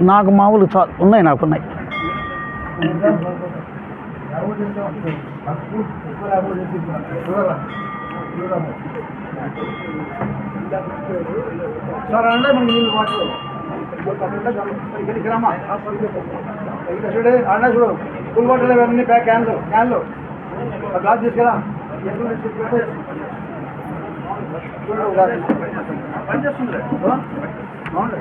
నాకు మామూలు ఉన్నాయి, నాకున్నాయి. సార్ అంటే మనకి నీళ్ళు వాటర్ చూడే అన్న చూడు కూల్ వాటర్ ఇవన్నీ ప్యాక్ క్యాన్లు గ్లాస్ తీసుకెళ్ళా పనిచేస్తుంది. అవును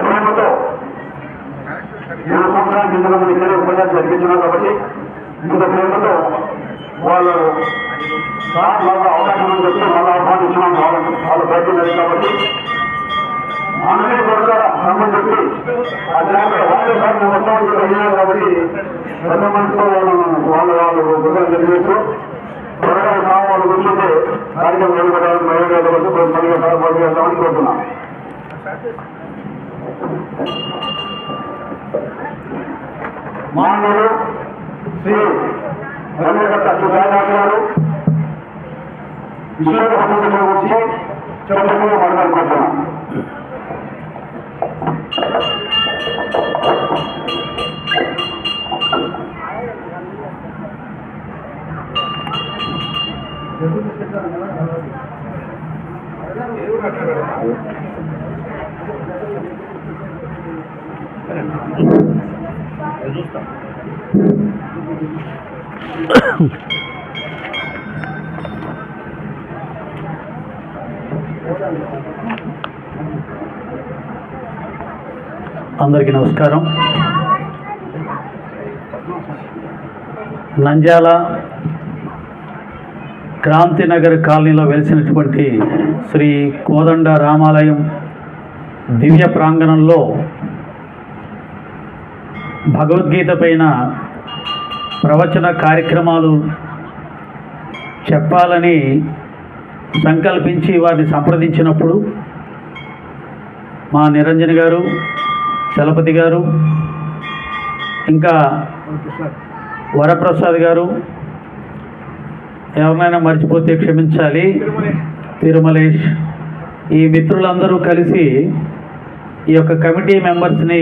ప్రేమతో 7 సంవత్సరాల కింద మనం ఇద్దరు ఉపన్యాసం జరిపించున్నాం కాబట్టి ఇంత ప్రేమతో వాళ్ళు వాళ్ళ అవకాశం అని చెప్తే వాళ్ళ ఆహ్వానించినాం. వాళ్ళ ప్రయత్నం కాబట్టి ఆమె కొడతారా రమ్మని చెప్పి వాళ్ళే సార్ మేము వస్తామని చెప్పి కాబట్టి పెద్ద మనసుతో వాళ్ళు గుర్రం తెలియచ్చు. త్వరగా వాళ్ళు కూర్చుంటే కార్యక్రమం నిలబడాలని మహిళలు చేద్దామని కోరుతున్నాం. మాన్యులు శ్రీ రంగకర్త సుధారాజు గారు విశ్వ సంబంధంలో వచ్చి చెప్పకుండా మాట్లాడుకుంటున్నాం. అందరికీ నమస్కారం. నంద్యాల క్రాంతినగర్ కాలనీలో వెలిసినటువంటి శ్రీ కోదండ రామాలయం దివ్య ప్రాంగణంలో భగవద్గీత పైన ప్రవచన కార్యక్రమాలు చెప్పాలని సంకల్పించి వారిని సంప్రదించినప్పుడు మా నిరంజన్ గారు, చలపతి గారు, ఇంకా వరప్రసాద్ గారు, ఎవరినైనా మర్చిపోతే క్షమించాలి, తిరుమలేష్, ఈ మిత్రులందరూ కలిసి ఈ యొక్క కమిటీ మెంబర్స్ని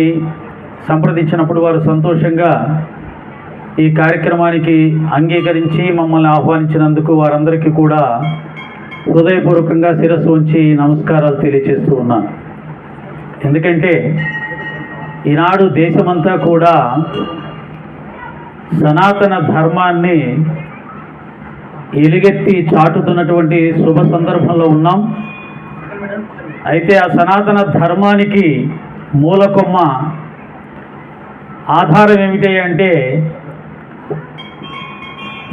సంప్రదించినప్పుడు వారు సంతోషంగా ఈ కార్యక్రమానికి అంగీకరించి మమ్మల్ని ఆహ్వానించినందుకు వారందరికీ కూడా హృదయపూర్వకంగా శిరస్సు ఉంచి నమస్కారాలు తెలియజేస్తూ ఉన్నాను. ఎందుకంటే ఈనాడు దేశమంతా కూడా సనాతన ధర్మాన్ని ఎలుగెత్తి చాటుతున్నటువంటి శుభ సందర్భంలో ఉన్నాం. అయితే ఆ సనాతన ధర్మానికి మూలకొమ్మ ఆధారం ఏమిటి అంటే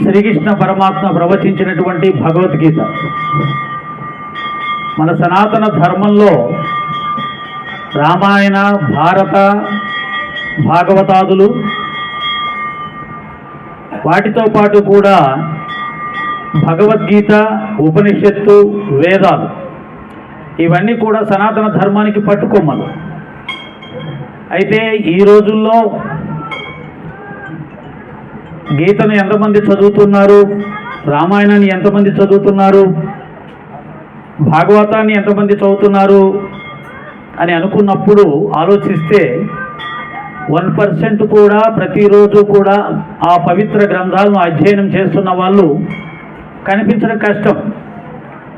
శ్రీకృష్ణ పరమాత్మ ప్రవచించినటువంటి భగవద్గీత. మన సనాతన ధర్మంలో రామాయణ, భారత, భాగవతాదులు, వాటితో పాటు కూడా భగవద్గీత, ఉపనిషత్తు, వేదాలు, ఇవన్నీ కూడా సనాతన ధర్మానికి పట్టుకొమ్మలు. అయితే ఈ రోజుల్లో గీతను ఎంతమంది చదువుతున్నారు, రామాయణాన్ని ఎంతమంది చదువుతున్నారు, భాగవతాన్ని ఎంతమంది చదువుతున్నారు అని అనుకున్నప్పుడు ఆలోచిస్తే 1% కూడా ప్రతిరోజు కూడా ఆ పవిత్ర గ్రంథాలను అధ్యయనం చేస్తున్న వాళ్ళు కనిపించడం కష్టం.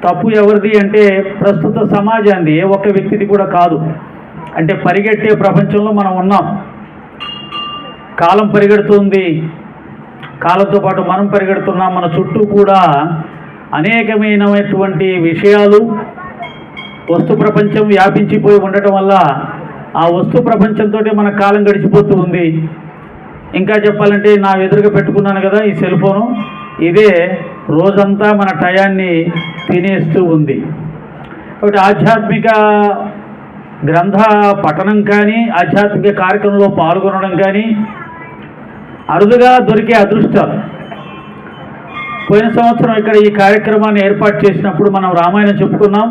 తప్పు ఎవరిది అంటే ప్రస్తుత సమాజాన్ని, ఏ ఒక్క వ్యక్తిది కూడా కాదు. అంటే పరిగెట్టే ప్రపంచంలో మనం ఉన్నాం. కాలం పరిగెడుతుంది, కాలంతో పాటు మనం పరిగెడుతున్నాం. మన చుట్టూ కూడా అనేకమైనటువంటి విషయాలు, వస్తు ప్రపంచం వ్యాపించిపోయి ఉండటం వల్ల ఆ వస్తు ప్రపంచంతో మన కాలం గడిచిపోతూ ఉంది. ఇంకా చెప్పాలంటే నా ఎదురుగా పెట్టుకున్నాను కదా ఈ సెల్ ఫోను, ఇదే రోజంతా మన టయాన్ని తినేస్తూ ఉంది. కాబట్టి ఆధ్యాత్మిక గ్రంథ పఠనం కానీ ఆధ్యాత్మిక కార్యక్రమంలో పాల్గొనడం కానీ అరుదుగా దొరికే అదృష్టం. పోయిన సంవత్సరం ఇక్కడ ఈ కార్యక్రమాన్ని ఏర్పాటు చేసినప్పుడు మనం రామాయణం చెప్పుకున్నాం.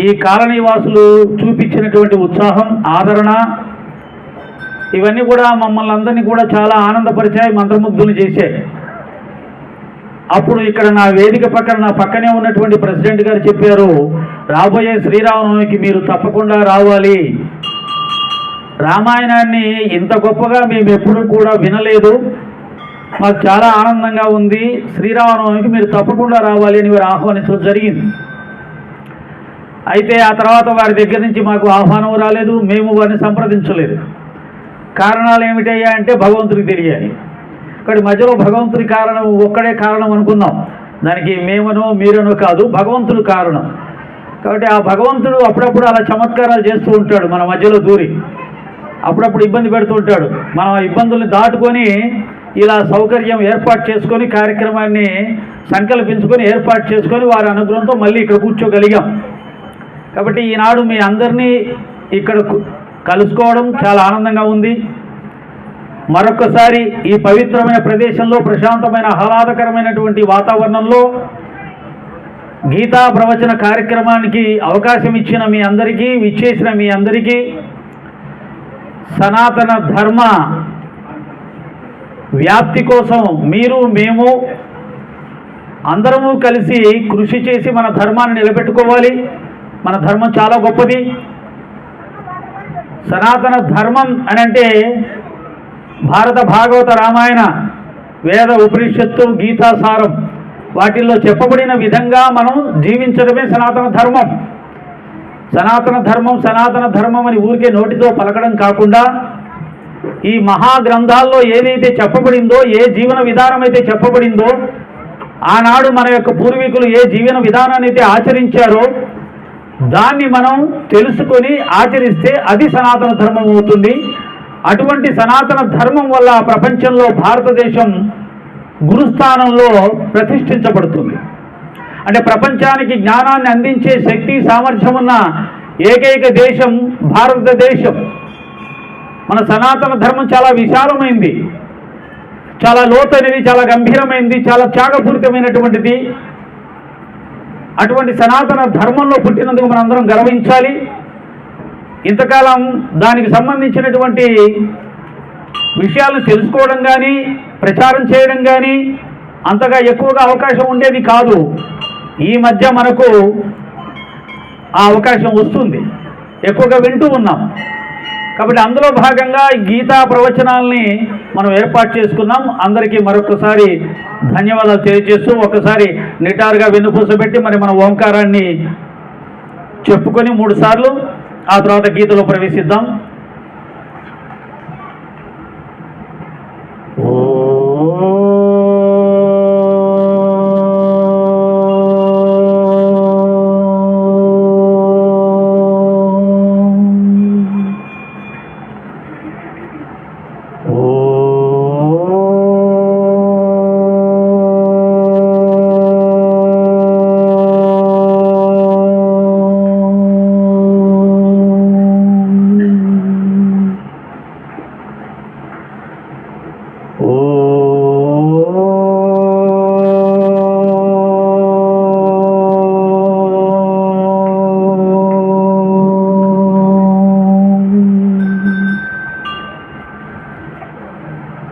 ఈ కాలనీవాసులు చూపించినటువంటి ఉత్సాహం, ఆదరణ ఇవన్నీ కూడా మమ్మల్ని అందరినీ కూడా చాలా ఆనందపరిచాయి, మంత్రముగ్ధులు చేశాయి. అప్పుడు ఇక్కడ నా వేదిక పక్కన నా పక్కనే ఉన్నటువంటి ప్రెసిడెంట్ గారు చెప్పారు, రాబోయే శ్రీరామనవమికి మీరు తప్పకుండా రావాలి. రామాయణాన్ని ఇంత గొప్పగా మేము ఎప్పుడూ కూడా వినలేదు, మాకు చాలా ఆనందంగా ఉంది, శ్రీరామనవమికి మీరు తప్పకుండా రావాలి అని వారు ఆహ్వానించడం జరిగింది. అయితే ఆ తర్వాత వారి దగ్గర నుంచి మాకు ఆహ్వానం రాలేదు, మేము వారిని సంప్రదించలేదు. కారణాలు ఏమిటయ్యా అంటే భగవంతుడికి తెలియాలి. ఇక్కడ మధ్యలో భగవంతుడి కారణం ఒక్కడే కారణం అనుకుందాం, దానికి మేమనో మీరనో కాదు, భగవంతుడు కారణం. కాబట్టి ఆ భగవంతుడు అప్పుడప్పుడు అలా చమత్కారాలు చేస్తూ ఉంటాడు, మన మధ్యలో దూరి అప్పుడప్పుడు ఇబ్బంది పెడుతూ ఉంటాడు. మనం ఆ ఇబ్బందుల్ని దాటుకొని ఇలా సౌకర్యం ఏర్పాటు చేసుకొని కార్యక్రమాన్ని సంకల్పించుకొని ఏర్పాటు చేసుకొని వారి అనుగ్రహంతో మళ్ళీ ఇక్కడ కూర్చోగలిగాం. కాబట్టి ఈనాడు మీ అందరినీ ఇక్కడ కలుసుకోవడం చాలా ఆనందంగా ఉంది. మరొకసారి ఈ పవిత్రమైన ప్రదేశంలో ప్రశాంతమైన ఆహ్లాదకరమైనటువంటి వాతావరణంలో గీతా ప్రవచన కార్యక్రమానికి అవకాశం ఇచ్చిన మీ అందరికీ, విచ్చేసిన మీ అందరికీ సనాతన ధర్మ వ్యాప్తి కోసం మీరు మేము అందరము కలిసి కృషి చేసి మన ధర్మాన్ని నిలబెట్టుకోవాలి. మన ధర్మం చాలా గొప్పది. సనాతన ధర్మం అని అంటే భారత భాగవత రామాయణ వేద ఉపనిషత్తు గీతా సారం వాటిల్లో చెప్పబడిన విధంగా మనం జీవించడమే సనాతన ధర్మం. సనాతన ధర్మం సనాతన ధర్మం అని ఊరికే నోటితో పలకడం కాకుండా ఈ మహాగ్రంథాల్లో ఏదైతే చెప్పబడిందో, ఏ జీవన విధానం అయితే చెప్పబడిందో, ఆనాడు మన యొక్క పూర్వీకులు ఏ జీవన విధానాన్ని అయితే ఆచరించారో దాన్ని మనం తెలుసుకొని ఆచరిస్తే అది సనాతన ధర్మం అవుతుంది. అటువంటి సనాతన ధర్మం వల్ల ప్రపంచంలో భారతదేశం గురుస్థానంలో ప్రతిష్ఠించబడుతుంది. అంటే ప్రపంచానికి జ్ఞానాన్ని అందించే శక్తి సామర్థ్యం ఉన్న ఏకైక దేశం భారతదేశం. మన సనాతన ధర్మం చాలా విశాలమైంది, చాలా లోతైనది, చాలా గంభీరమైనది, చాలా త్యాగపూరితమైనటువంటిది. అటువంటి సనాతన ధర్మంలో పుట్టినందుకు మనందరం గర్వించాలి. ఇంతకాలం దానికి సంబంధించినటువంటి విషయాలను తెలుసుకోవడం కానీ ప్రచారం చేయడం కానీ అంతగా ఎక్కువగా అవకాశం ఉండేది కాదు. ఈ మధ్య మనకు ఆ అవకాశం వస్తుంది, ఎక్కువగా వింటూ ఉన్నాం. కాబట్టి అందులో భాగంగా గీతా ప్రవచనాల్ని మనం ఏర్పాటు చేసుకున్నాం. అందరికీ మరొకసారి ధన్యవాదాలు తెలియజేస్తూ ఒకసారి నిటారుగా వెన్నుపూసబెట్టి మరి మన ఓంకారాన్ని చెప్పుకొని 3 సార్లు ఆ తర్వాత గీతలో ప్రవేశిద్దాం.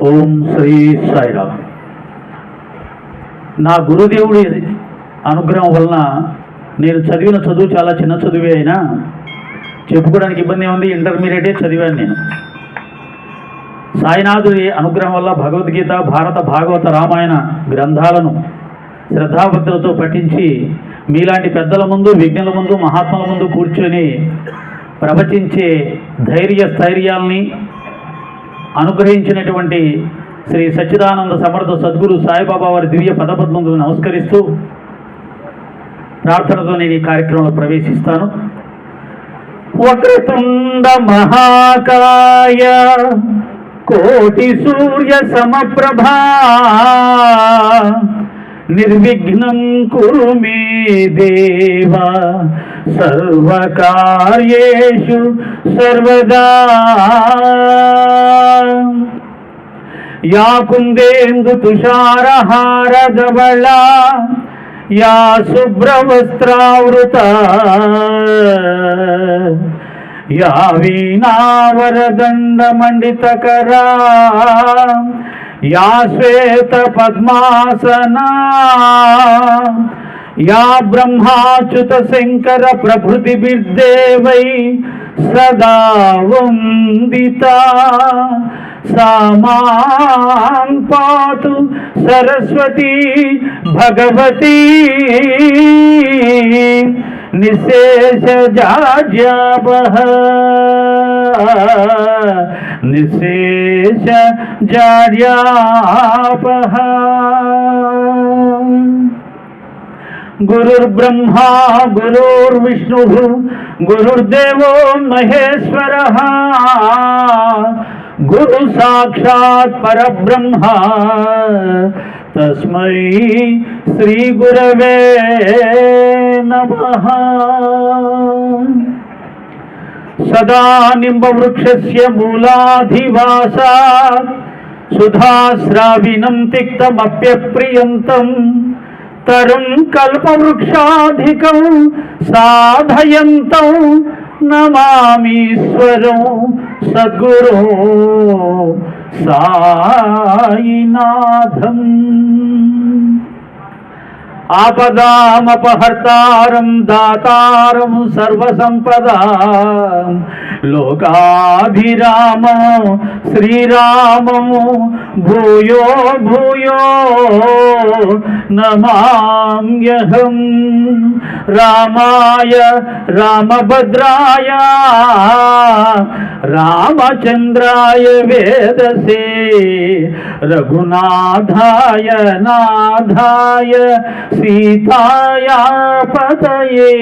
ఓం శ్రీ సాయిరామ్. నా గురుదేవుడి అనుగ్రహం వలన నేను చదివిన చదువు చాలా చిన్న చదువే అయినా చెప్పుకోవడానికి ఇబ్బంది ఉంది, ఇంటర్మీడియటే చదివాను నేను. సాయినాథుడి అనుగ్రహం వల్ల భగవద్గీత, భారత భాగవత రామాయణ గ్రంథాలను శ్రద్ధాభక్తులతో పఠించి మీలాంటి పెద్దల ముందు, విజ్ఞుల ముందు, మహాత్ముల ముందు కూర్చొని ప్రవచించే ధైర్య స్థైర్యాల్ని అనుగ్రహించినటువంటి శ్రీ సచ్చిదానంద సమర్థ సద్గురు సాయిబాబా వారి దివ్య పదపద్మములకు నమస్కరిస్తూ ప్రార్థనతో నేను ఈ కార్యక్రమంలో ప్రవేశిస్తాను. వక్రతుండ మహాకాయ కోటి సూర్య సమప్రభా నిర్విఘ్నం కురు మే దేవ సర్వకార్యేషు సర్వదా. యా కుందేందు తుషారహార ధవళ యా శుభ్రవస్త్రావృత యా వీణావరదండ మండితకరా యా శ్వేత పద్మాసనా యా బ్రహ్మాచ్యుత శంకర ప్రభృతిభిర్దేవై సదా వందితా సా మాం పాతు సరస్వతీ భగవతీ నిశేషజాడ్యాపః నిశేషజాడ్యాపః. గురుర్బ్రహ్మా గురుర్విష్ణుః గురుర్దేవో మహేశ్వరః గురు సాక్షాత్ పరబ్రహ్మ తస్మై శ్రీ గురవే నమః. సదా నింబవృక్షస్య మూలాధివాసాత్ సుధాస్రావినం తిక్తమప్యప్రియంతం తరుం కల్పవృక్షాధికం సాధయంతం నమామీశ్వరం సద్గురో సాయినాథం. ఆపదామపహర్తారం దాతారం సర్వసంపదాం లోకాభిరామం శ్రీరామం భూయో భూయో నమామ్యహం. రామాయ రామభద్రాయ రామచంద్రాయ వేదసే రఘునాథాయ నాథాయ సీతాయ పతయే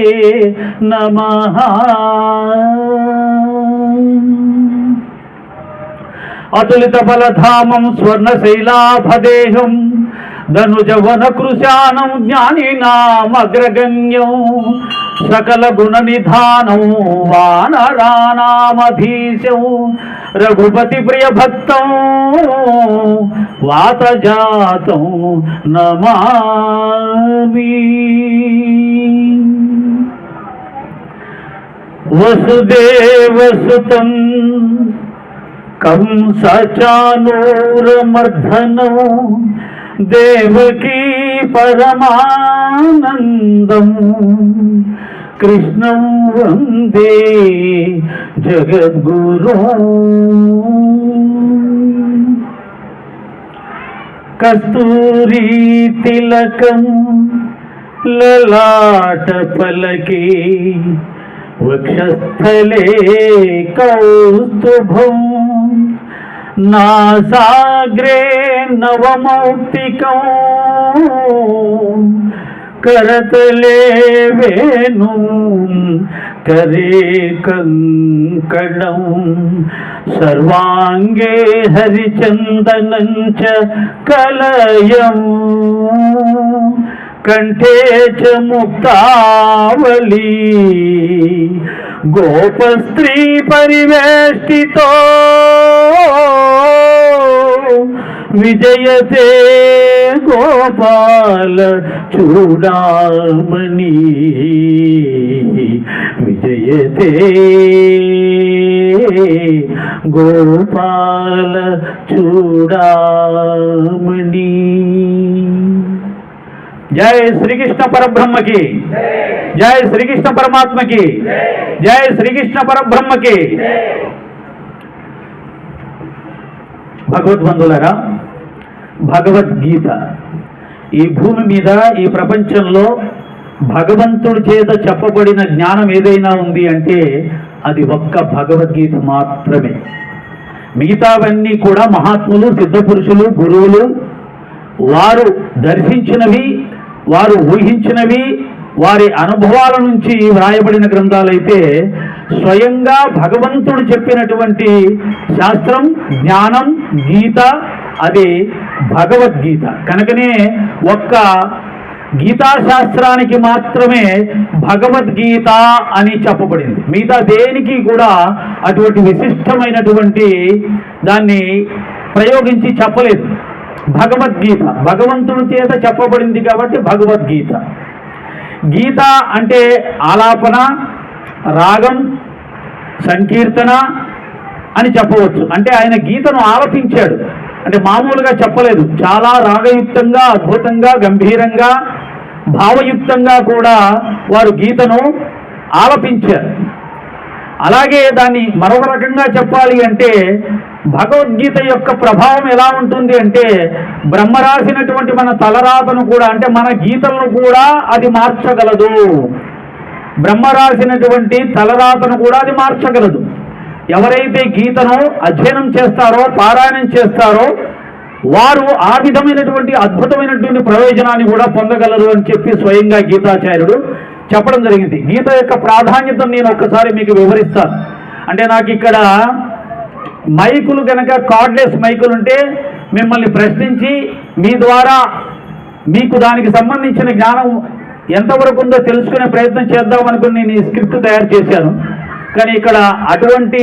నమః. అతులిత బలధామం స్వర్ణశైలాభదేహం ధనుజవన కృశానం జ్ఞానినామగ్రగణ్యం సకల గుణ నిధానం వానరానామధీశం రఘుపతి ప్రియ భక్తం వాతజాతం నమామి. వసుదేవసుతం కంసచానూరమర్ధనం దేవకీ పరమానందం కృష్ణం వందే జగద్గురు. కస్తూరీ తిలకం లలాట పలకే వక్షస్థలే కౌస్తుభం నాసాగ్రే నవమౌక్తికం करतले वेणु करे कंकणं सर्वांगे हरिचंदनं च कलयं कंठे च मुक्तावली गोपस्त्री परिवेष्टितो विजयते गोपाल चूड़ामणि विजयते गोपाल चूड़ामणि। जय श्री कृष्ण परब्रह्म की जय, श्री कृष्ण परमात्मा की जय, श्री कृष्ण परब्रह्म की। భగవద్బంధులారా, భగవద్గీత ఈ భూమి మీద ఈ ప్రపంచంలో భగవంతుడి చేత చెప్పబడిన జ్ఞానం ఏదైనా ఉంది అంటే అది ఒక్క భగవద్గీత మాత్రమే. మిగతావన్నీ కూడా మహాత్ములు, సిద్ధపురుషులు, గురువులు వారు దర్శించినవి, వారు ఊహించినవి, వారి అనుభవాల నుంచి వ్రాయబడిన గ్రంథాలైతే స్వయంగా భగవంతుడు చెప్పినటువంటి శాస్త్రం, జ్ఞానం, గీత అది భగవద్గీత. కనుకనే ఒక్క గీతాశాస్త్రానికి మాత్రమే భగవద్గీత అని చెప్పబడింది. మిగతా దేనికి కూడా అటువంటి విశిష్టమైనటువంటి దాన్ని ప్రయోగించి చెప్పలేదు. భగవద్గీత భగవంతుని చేత చెప్పబడింది కాబట్టి భగవద్గీత. గీత అంటే ఆలాపన, రాగం, సంకీర్తన అని చెప్పవచ్చు. అంటే ఆయన గీతను ఆలపించాడు, అంటే మామూలుగా చెప్పలేదు. చాలా రాగయుక్తంగా, అద్భుతంగా, గంభీరంగా, భావయుక్తంగా కూడా వారు గీతను ఆలపించారు. అలాగే దాన్ని మరొక రకంగా చెప్పాలి అంటే భగవద్గీత యొక్క ప్రభావం ఎలా ఉంటుంది అంటే బ్రహ్మ రాసినటువంటి మన తలరాతను కూడా, అంటే మన గీతలను కూడా అది మార్చగలదు. బ్రహ్మ రాసినటువంటి తలరాతను కూడా అది మార్చగలదు. ఎవరైతే గీతను అధ్యయనం చేస్తారో, పారాయణం చేస్తారో వారు ఆ విధమైనటువంటి అద్భుతమైనటువంటి ప్రయోజనాన్ని కూడా పొందగలరు అని చెప్పి స్వయంగా గీతాచార్యుడు చెప్పడం జరిగింది. గీత యొక్క ప్రాధాన్యతను నేను ఒక్కసారి మీకు వివరిస్తాను. అంటే నాకు ఇక్కడ మైకులు కనుక కార్డ్లెస్ మైకులు ఉంటే మిమ్మల్ని ప్రశ్నించి మీ ద్వారా మీకు దానికి సంబంధించిన జ్ఞానం ఎంతవరకు ఉందో తెలుసుకునే ప్రయత్నం చేద్దాం అనుకుని నేను ఈ స్క్రిప్ట్ తయారు చేశాను. కానీ ఇక్కడ అటువంటి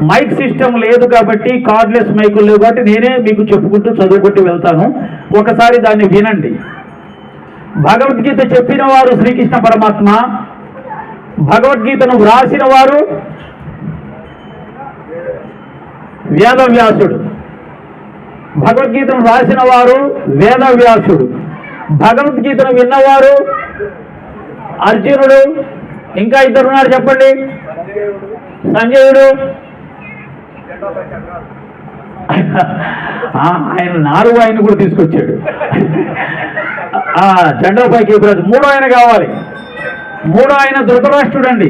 మైక్ సిస్టమ్ లేదు కాబట్టి, కార్డ్లెస్ మైకులు లేవు కాబట్టి నేనే మీకు చెప్పుకుంటూ చదువుకుంటూ వెళ్తాను. ఒకసారి దాన్ని వినండి. భగవద్గీత చెప్పిన వారు శ్రీకృష్ణ పరమాత్మ, భగవద్గీతను వ్రాసిన వారు వేదవ్యాసుడు. భగవద్గీతను వ్రాసిన వారు వేదవ్యాసుడు. భగవద్గీతను విన్నవారు అర్జునుడు. ఇంకా ఇద్దరు ఉన్నారు, చెప్పండి. సంజయుడు. ఆయన 4వ ఆయన కూడా తీసుకొచ్చాడు. జెండాపైకి ఎప్పుడు 3వ ఆయన కావాలి. 3వ ఆయన ధృతరాష్ట్రుడు అండి.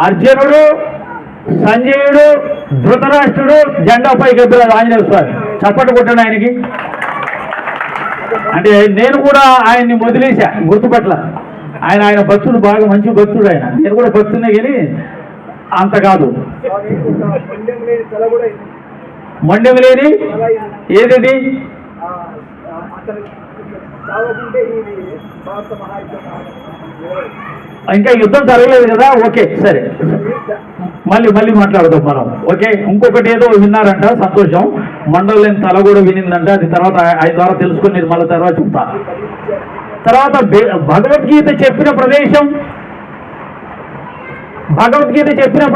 అర్జునుడు, సంజయుడు, ధృతరాష్ట్రుడు, జెండాపైకి ఎప్పుడు ఆంజనేయ స్వామి. చప్పట్లు కొట్టండి ఆయనకి. అంటే నేను కూడా ఆయన్ని వదిలేశా, గుర్తుపట్ల. ఆయన భక్తుడు, బాగా మంచి భక్తుడు ఆయన. నేను కూడా భక్తునే కానీ అంత కాదు. మొండెం లేని ఏది ఇంకా యుద్ధం జరగలేదు కదా. ఓకే, సరే, మళ్ళీ మాట్లాడదాం మనం. ఓకే, ఇంకొకటి ఏదో విన్నారంట, సంతోషం. మండలం లేని తల కూడా వినిందంట. అది తర్వాత ఆయన ద్వారా తెలుసుకుని నేను మళ్ళీ తర్వాత చెప్తా. తర్వాత భగవద్గీత చెప్పిన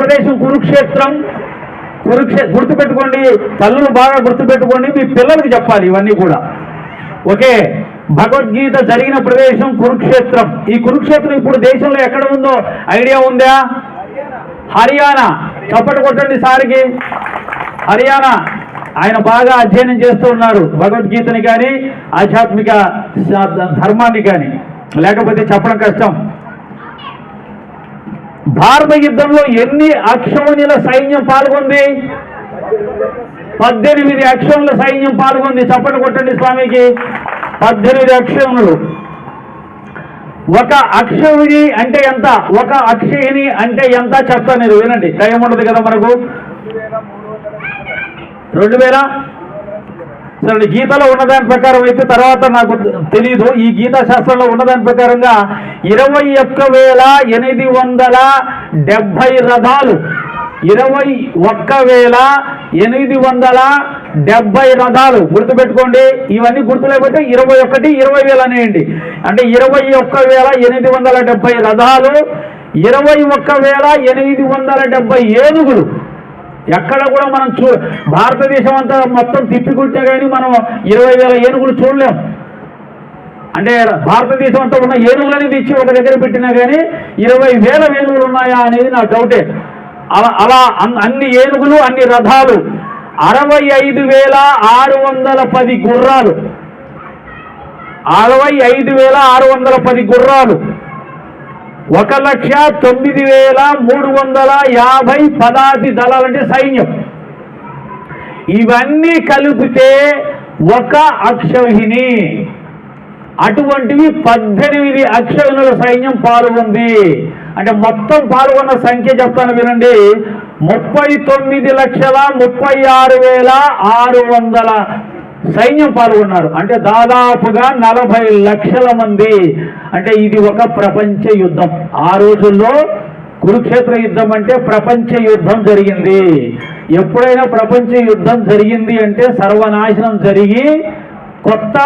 ప్రదేశం కురుక్షేత్రం. గుర్తుపెట్టుకోండి, తల్లులు బాగా గుర్తుపెట్టుకోండి, మీ పిల్లలకి చెప్పాలి ఇవన్నీ కూడా. ఓకే, భగవద్గీత జరిగిన ప్రదేశం కురుక్షేత్రం. ఈ కురుక్షేత్రం ఇప్పుడు దేశంలో ఎక్కడ ఉందో ఐడియా ఉందా? హర్యానా. చప్పటి కొట్టండి సారికి. హర్యానా. ఆయన బాగా అధ్యయనం చేస్తూ ఉన్నారు భగవద్గీతని కానీ, ఆధ్యాత్మిక ధర్మాన్ని కానీ, లేకపోతే చెప్పడం కష్టం. భారత యుద్ధంలో ఎన్ని అక్షౌహిణుల సైన్యం పాల్గొంది? 18 అక్షౌహిణుల సైన్యం పాల్గొంది. చప్పటి కొట్టండి స్వామికి. 18 అక్షౌహిణులు. ఒక అక్షౌహిణి అంటే ఎంత? ఒక అక్షౌహిణి అంటే ఎంత చెప్తా నేను, వినండి. టైం ఉండదు కదా మనకు. 2000 సరే, గీతలో ఉన్నదాని ప్రకారం అయితే తర్వాత నాకు తెలీదు. ఈ గీతా శాస్త్రంలో ఉన్నదాని ప్రకారంగా 21,870 రథాలు. 21,870 రథాలు. గుర్తుపెట్టుకోండి. ఇవన్నీ గుర్తులేకపోతే 21 20,000 అనేయండి. అంటే 21,870 రథాలు, 21,870 ఏనుగులు. ఎక్కడ కూడా మనం భారతదేశం అంతా మొత్తం తిప్పికుంటే కానీ మనం 20,000 ఏనుగులు చూడలేం. అంటే భారతదేశం అంతా ఉన్న ఏనుగులని తెచ్చి ఒక దగ్గర పెట్టినా కానీ 20,000 ఏనుగులు ఉన్నాయా అనేది నా డౌటే. అలా అన్ని ఏనుగులు, అన్ని రథాలు, 65,610 గుర్రాలు. 65,610 గుర్రాలు, 1,09,350 పదాతి దళాలంటే సైన్యం. ఇవన్నీ కలిపితే ఒక అక్షౌహిణి. అటువంటివి 18 అక్షౌహిణుల సైన్యం పాల్గొంది. అంటే మొత్తం పాల్గొన్న సంఖ్య చెప్తాను వినండి. 39,36,600 సైన్యం పాల్గొన్నారు. అంటే దాదాపుగా 40 లక్షల మంది. అంటే ఇది ఒక ప్రపంచ యుద్ధం. ఆ రోజుల్లో కురుక్షేత్ర యుద్ధం అంటే ప్రపంచ యుద్ధం జరిగింది. ఎప్పుడైనా ప్రపంచ యుద్ధం జరిగింది అంటే సర్వనాశనం జరిగి కొత్త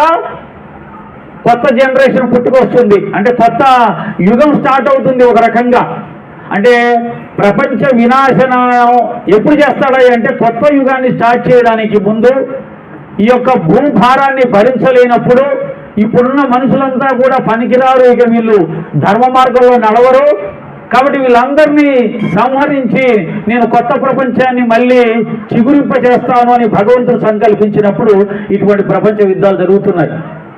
జనరేషన్ పుట్టుకొస్తుంది. అంటే కొత్త యుగం స్టార్ట్ అవుతుంది ఒక రకంగా. అంటే ప్రపంచ వినాశనం ఎప్పుడు చేస్తాడా అంటే కొత్త యుగాన్ని స్టార్ట్ చేయడానికి ముందు ఈ యొక్క భూభారాన్ని భరించలేనప్పుడు, ఇప్పుడున్న మనుషులంతా కూడా పనికిరారు, ఇక వీళ్ళు ధర్మ మార్గంలో నడవరు, కాబట్టి వీళ్ళందరినీ సంహరించి నేను కొత్త ప్రపంచాన్ని మళ్ళీ చిగురింప చేస్తాను అని భగవంతుడు సంకల్పించినప్పుడు ఇటువంటి ప్రపంచ యుద్ధాలు జరుగుతున్నాయి.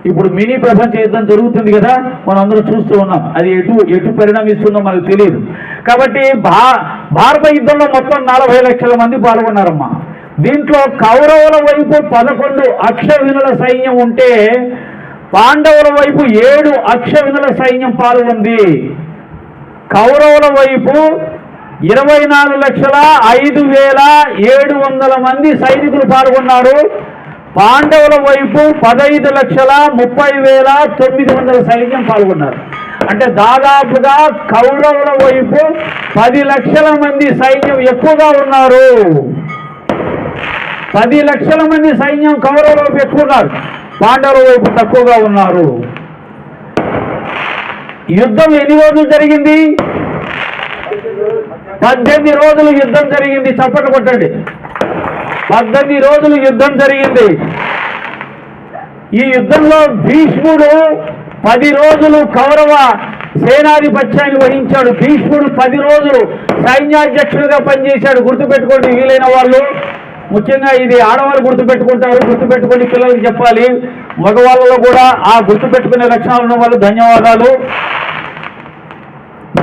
ఇప్పుడు మినీ ప్రపంచ యుద్ధం జరుగుతుంది కదా, మనం అందరూ చూస్తూ ఉన్నాం. అది ఎటు పరిణమిస్తుందో మనకు తెలియదు. కాబట్టి భారత యుద్ధంలో మొత్తం 40 లక్షల మంది పాల్గొన్నారమ్మా. దీంట్లో కౌరవుల వైపు 11 అక్షవినుల సైన్యం ఉంటే పాండవుల వైపు 7 అక్షవినుల సైన్యం పాల్గొంది. కౌరవుల వైపు 24,05,700 మంది సైనికులు పాల్గొన్నారు. పాండవుల వైపు 15,30,900 సైన్యం పాల్గొన్నారు. అంటే దాదాపుగా కౌరవుల వైపు 10 లక్షల మంది సైన్యం ఎక్కువగా ఉన్నారు. 10 లక్షల మంది సైన్యం కౌరవుల వైపు ఎక్కువ ఉన్నారు, పాండవుల వైపు తక్కువగా ఉన్నారు. యుద్ధం ఎన్ని రోజులు జరిగింది? 18 రోజులు యుద్ధం జరిగింది. చప్పట్లు కొట్టండి. 18 రోజులు యుద్ధం జరిగింది. ఈ యుద్ధంలో భీష్ముడు 10 రోజులు కౌరవ సేనాధిపత్యాన్ని వహించాడు. భీష్ముడు 10 రోజులు సైన్యాధ్యక్షుడిగా పనిచేశాడు. గుర్తుపెట్టుకోండి, వీలైన వాళ్ళు, ముఖ్యంగా ఇది ఆడవాళ్ళు గుర్తుపెట్టుకుంటారు, గుర్తుపెట్టుకొని పిల్లలకి చెప్పాలి. మగవాళ్ళలో కూడా ఆ గుర్తుపెట్టుకునే లక్షణాలు ఉన్న వాళ్ళు ధన్యవాదాలు.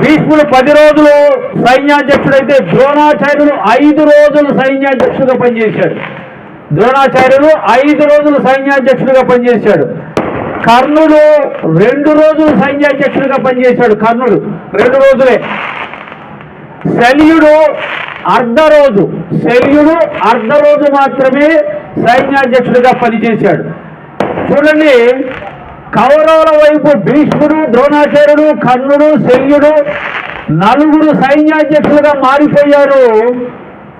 భీష్ముడు 10 రోజులు సైన్యాధ్యక్షుడైతే ద్రోణాచార్యులు 5 రోజులు సైన్యాధ్యక్షుడిగా పనిచేశాడు. ద్రోణాచార్యులు 5 రోజులు సైన్యాధ్యక్షుడిగా పనిచేశాడు. కర్ణుడు 2 రోజులు సైన్యాధ్యక్షుడిగా పనిచేశాడు. కర్ణుడు 2 రోజులే. శల్యుడు అర్ధ రోజు మాత్రమే సైన్యాధ్యక్షుడిగా పనిచేశాడు. చూడండి, కౌరవుల వైపు భీష్ముడు, ద్రోణాచార్యుడు, కర్ణుడు, శల్యుడు 4 సైన్యాధ్యక్షులుగా మారిపోయారు.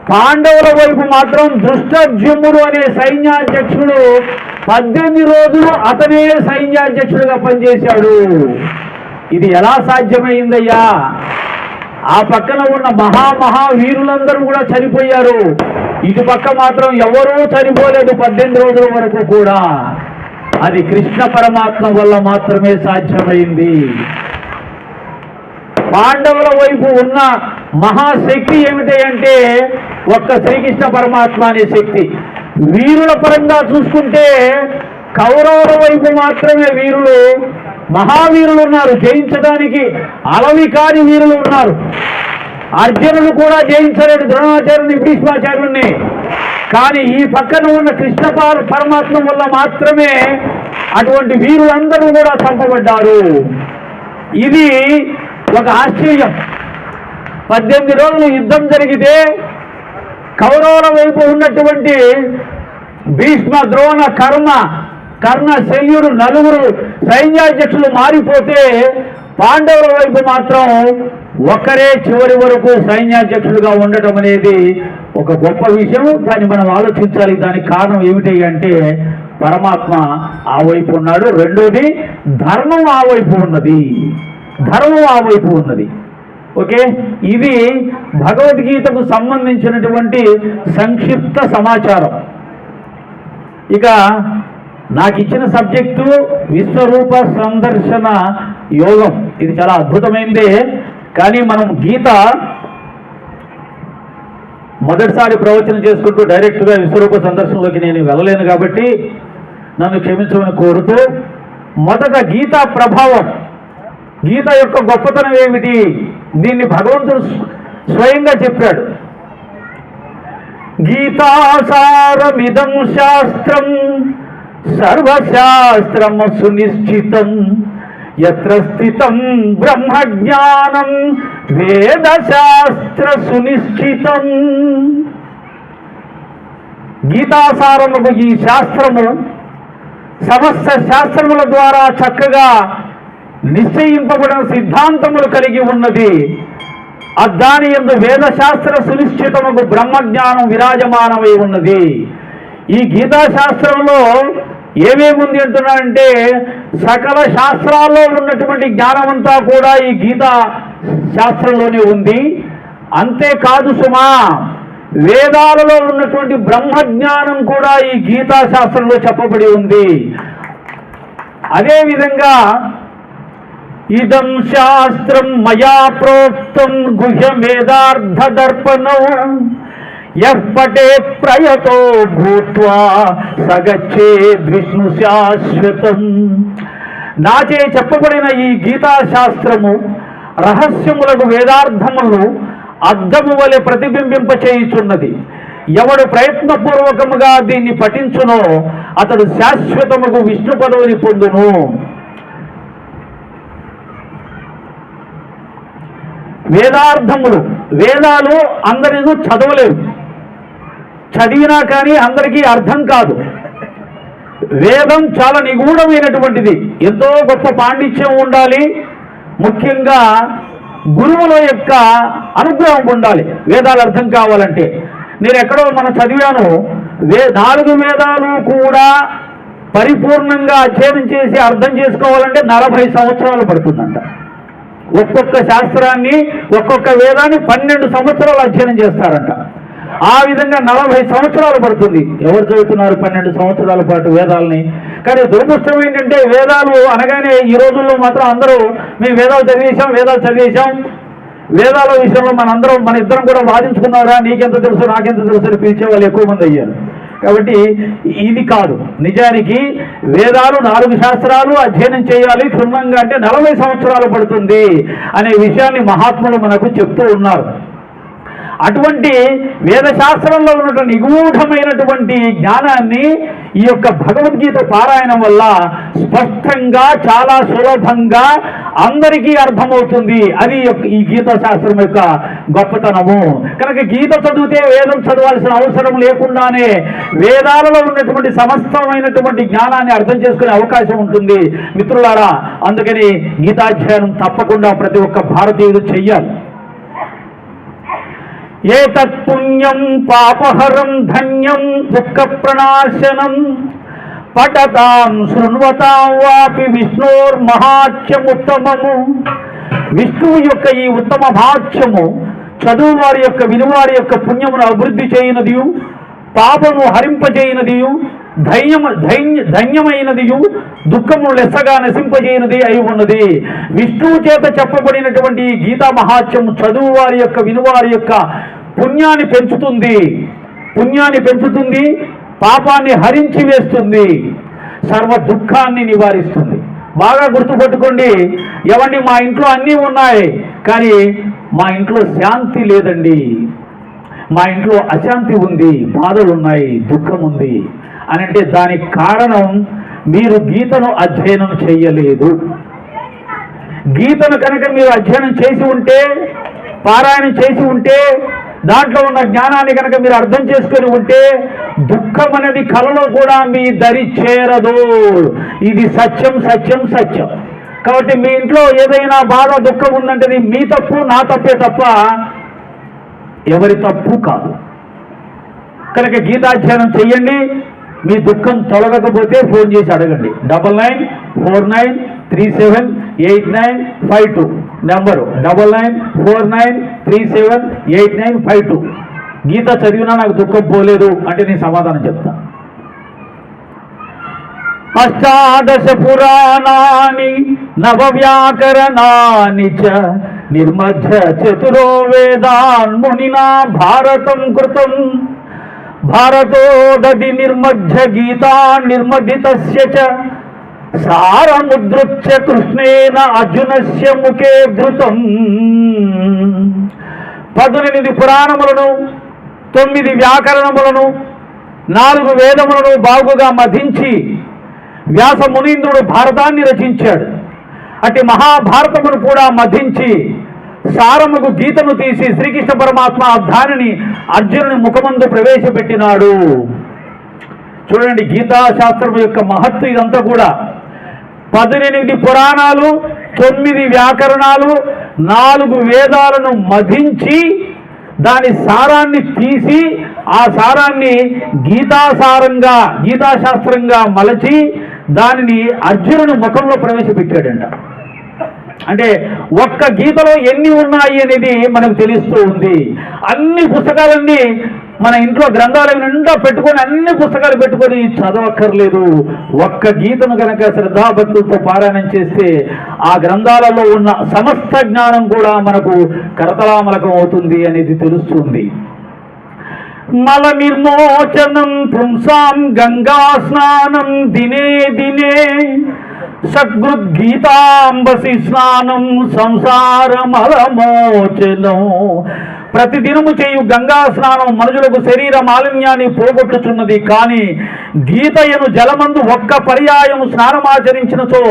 పాండవుల వైపు మాత్రం ధృష్టద్యుమ్నుడు అనే సైన్యాధ్యక్షుడు 18 రోజులు అతనే సైన్యాధ్యక్షుడిగా పనిచేశాడు. ఇది ఎలా సాధ్యమైందయ్యా? ఆ పక్కన ఉన్న మహావీరులందరూ కూడా చనిపోయారు. ఇటు పక్క మాత్రం ఎవరూ చనిపోలేదు 18 రోజుల వరకు కూడా. అది కృష్ణ పరమాత్మ వల్ల మాత్రమే సాధ్యమైంది. పాండవుల వైపు ఉన్న మహాశక్తి ఏమిటి అంటే ఒక్క శ్రీకృష్ణ పరమాత్మ అనే శక్తి. వీరుల పరంగా చూసుకుంటే కౌరవుల వైపు మాత్రమే వీరులు, మహావీరులు ఉన్నారు. జయించడానికి అలవి కాని వీరులు ఉన్నారు. అర్జునుడు కూడా జయించలేడు ద్రోణాచార్యుని, భీష్మాచార్యుని. కానీ ఈ పక్కన ఉన్న కృష్ణ పరమాత్మ వల్ల మాత్రమే అటువంటి వీరులందరూ కూడా చంపబడ్డారు. ఇది ఒక ఆశ్చర్యం. 18 రోజులు యుద్ధం జరిగితే కౌరవుల వైపు ఉన్నటువంటి భీష్మ, ద్రోణ, కర్ణ, శల్యుడు 4 సైన్యాధ్యక్షులు మారిపోతే పాండవుల వైపు మాత్రం ఒక్కరే చివరి వరకు సైన్యాధ్యక్షుడిగా ఉండటం అనేది ఒక గొప్ప విషయం. దాన్ని మనం ఆలోచించాలి. దానికి కారణం ఏమిటి అంటే పరమాత్మ ఆ వైపు ఉన్నాడు. రెండోది ధర్మం ఆ వైపు ఉన్నది. ఓకే, ఇది భగవద్గీతకు సంబంధించినటువంటి సంక్షిప్త సమాచారం. ఇక నాకు ఇచ్చిన సబ్జెక్టు విశ్వరూప సందర్శన యోగం. ఇది చాలా అద్భుతమైనదే. కానీ మనం గీత మొదటిసారి ప్రవచనం చేసుకుంటూ డైరెక్ట్గా విశ్వరూప సందర్శనలోకి నేను వెళ్ళలేను కాబట్టి నన్ను క్షమించమని కోరుతూ, మొదట గీతా ప్రభావం, గీత యొక్క గొప్పతనం ఏమిటి, దీన్ని భగవంతుడు స్వయంగా చెప్పాడు. గీతాసారమిదం శాస్త్రం సర్వశాస్త్రము సునిశ్చితం యత్ర స్థితం బ్రహ్మజ్ఞానం వేదశాస్త్ర సునిశ్చితం. గీతాసారముకు ఈ శాస్త్రము సమస్త శాస్త్రముల ద్వారా చక్కగా నిశ్చయింపబడిన సిద్ధాంతములు కలిగి ఉన్నది. దాని యందు వేదశాస్త్ర సునిశ్చితముకు బ్రహ్మజ్ఞానం విరాజమానమై ఉన్నది. ఈ గీతాశాస్త్రంలో ఏమేముంది అంటున్నారంటే సకల శాస్త్రాల్లో ఉన్నటువంటి జ్ఞానమంతా కూడా ఈ గీతా శాస్త్రంలోనే ఉంది. అంతేకాదు సుమా, వేదాలలో ఉన్నటువంటి బ్రహ్మజ్ఞానం కూడా ఈ గీతా శాస్త్రంలో చెప్పబడి ఉంది. అదేవిధంగా ఇదం శాస్త్రం మయా ప్రోక్తం గుహ్యమేదార్థ దర్పణం యః పఠేత్ ప్రయతో భూత్వా సగచ్చేద్ విష్ణు శాశ్వతం. నాచే చెప్పబడిన ఈ గీతా శాస్త్రము రహస్యములకు వేదార్థములను అద్దము వలె ప్రతిబింబింప చేయుచున్నది. ఎవడు ప్రయత్నపూర్వకముగా దీన్ని పఠించునో అతడు శాశ్వతముకు విష్ణు పదవిని పొందును. వేదార్థములు, వేదాలు అందరూ చదవలేరు, చదివినా కానీ అందరికీ అర్థం కాదు. వేదం చాలా నిగూఢమైనటువంటిది, ఎంతో గొప్ప పాండిత్యం ఉండాలి, ముఖ్యంగా గురువుల యొక్క అనుగ్రహం ఉండాలి వేదాలు అర్థం కావాలంటే. నేను ఎక్కడో మనం చదివాను, 4 వేదాలు కూడా పరిపూర్ణంగా అధ్యయనం చేసి అర్థం చేసుకోవాలంటే 40 సంవత్సరాలు పడుతుందంట. ఒక్కొక్క శాస్త్రాన్ని, ఒక్కొక్క వేదాన్ని 12 సంవత్సరాలు అధ్యయనం చేస్తారంట. ఆ విధంగా 40 సంవత్సరాలు పడుతుంది. ఎవరు చదువుతున్నారు 12 సంవత్సరాల పాటు వేదాలని? కానీ దురదృష్టం ఏంటంటే వేదాలు అనగానే ఈ రోజుల్లో మాత్రం అందరూ మేము వేదాలు చదివేశాం, వేదాల విషయంలో మన ఇద్దరం కూడా వాదించుకున్నారా, నీకెంత తెలుసు నాకెంత తెలుసు అని పిలిచే వాళ్ళు ఎక్కువ మంది అయ్యారు. కాబట్టి ఇది కాదు. నిజానికి వేదాలు 4 శాస్త్రాలు అధ్యయనం చేయాలి క్షుణ్ణంగా అంటే 40 సంవత్సరాలు పడుతుంది అనే విషయాన్ని మహాత్ములు మనకు చెప్తూ ఉన్నారు. అటువంటి వేదశాస్త్రంలో ఉన్నటువంటి నిగూఢమైనటువంటి జ్ఞానాన్ని ఈ యొక్క భగవద్గీత పారాయణం వల్ల స్పష్టంగా చాలా సులభంగా అందరికీ అర్థమవుతుంది. అది ఈ గీతా శాస్త్రం యొక్క గొప్పతనము. కనుక గీత చదివితే వేదం చదవాల్సిన అవసరం లేకుండానే వేదాలలో ఉన్నటువంటి సమస్తమైనటువంటి జ్ఞానాన్ని అర్థం చేసుకునే అవకాశం ఉంటుంది మిత్రులారా. అందుకని గీతాధ్యయనం తప్పకుండా ప్రతి ఒక్క భారతీయుడు చెయ్యాలి. ఏతత్ పుణ్యం పాపహరం ధన్యం దుఃఖ ప్రణాశనం పఠతాం శృణ్వతాం వాపి విష్ణోర్మహాత్యముత్తమము. విష్ణువు యొక్క ఈ ఉత్తమ మహాత్యము చదువు వారి యొక్క వినువారి యొక్క పుణ్యమును అభివృద్ధి చేయనదియు, పాపము హరింపజేయనదియు, ధన్యమైనదియు, దుఃఖము లెస్సగా నశింపజేయనది అయి ఉన్నది. విష్ణువు చేత చెప్పబడినటువంటి గీతా మహాత్యము చదువు వారి యొక్క వినువారి యొక్క పుణ్యాన్ని పెంచుతుంది, పాపాన్ని హరించి వేస్తుంది, సర్వ దుఃఖాన్ని నివారిస్తుంది. బాగా గుర్తుపెట్టుకోండి. ఎవండి మా ఇంట్లో అన్నీ ఉన్నాయి కానీ మా ఇంట్లో శాంతి లేదండి, మా ఇంట్లో అశాంతి ఉంది, బాధలు ఉన్నాయి, దుఃఖం ఉంది అని అంటే దానికి కారణం మీరు గీతను అధ్యయనం చేయలేదు. గీతను కనుక మీరు అధ్యయనం చేసి ఉంటే, పారాయణం చేసి ఉంటే, దాంట్లో ఉన్న జ్ఞానాన్ని కనుక మీరు అర్థం చేసుకొని ఉంటే దుఃఖం అనేది కలలో కూడా మీ దరి చేరదు. ఇది సత్యం. కాబట్టి మీ ఇంట్లో ఏదైనా బాధ దుఃఖం ఉందంటే మీ తప్పు, నా తప్పే తప్ప ఎవరి తప్పు కాదు. కనుక గీతాధ్యయనం చెయ్యండి. మీ దుఃఖం తొలగకపోతే ఫోన్ చేసి అడగండి. 9949378952 నెంబరు 9949378952. గీత చదివినా నాకు దుఃఖం పోలేదు అంటే నేను సమాధానం చెప్తా. అష్టాదశ పురాణాని నవవ్యాకరణాని చ నిర్మధ్య చతురో వేదాన్ మునినా భారతం కృతం. భారతో దది నిర్మధ్య గీతా నిర్మదితస్య చ సారముద్రుచ్య కృష్ణేన అర్జునస్య ముఖే ధృతం. 18 పురాణములను, 9 వ్యాకరణములను, 4 వేదములను బాగుగా మధించి వ్యాస మునీంద్రుడు భారతాన్ని రచించాడు. అట్టి మహాభారతమును కూడా మధించి సారముకు గీతను తీసి శ్రీకృష్ణ పరమాత్మ దానిని అర్జునుని ముఖమందు ప్రవేశపెట్టినాడు. చూడండి, గీతాశాస్త్రం యొక్క మహత్తు ఇదంతా కూడా 18 పురాణాలు, 9 వ్యాకరణాలు, 4 వేదాలను మధించి దాని సారాన్ని తీసి ఆ సారాన్ని గీతాశాస్త్రంగా మలచి దానిని అర్జునుని ముఖంలో ప్రవేశపెట్టాడంట. అంటే ఒక్క గీతలో ఎన్ని ఉన్నాయి అనేది మనకు తెలుస్తూ ఉంది. అన్ని పుస్తకాలన్నీ మన ఇంట్లో గ్రంథాల నిండా పెట్టుకొని అన్ని పుస్తకాలు పెట్టుకొని చదవక్కర్లేదు. ఒక్క గీతను కనుక శ్రద్ధాభక్తులతో పారాయణం చేస్తే ఆ గ్రంథాలలో ఉన్న సమస్త జ్ఞానం కూడా మనకు కరతలామలకం అవుతుంది అనేది తెలుస్తుంది. మల నిర్మోచనం పుంసాం గంగా స్నానం దినే దినే సద్గీతాంబసి స్నానం సంసార మలమోచనం. ప్రతిదినము చేయు గంగా స్నానం మనుషులకు శరీర మాలిన్యాన్ని పోగొట్టుచున్నది. కానీ గీతయను జలమందు ఒక్క పర్యాయము స్నానమాచరించినచో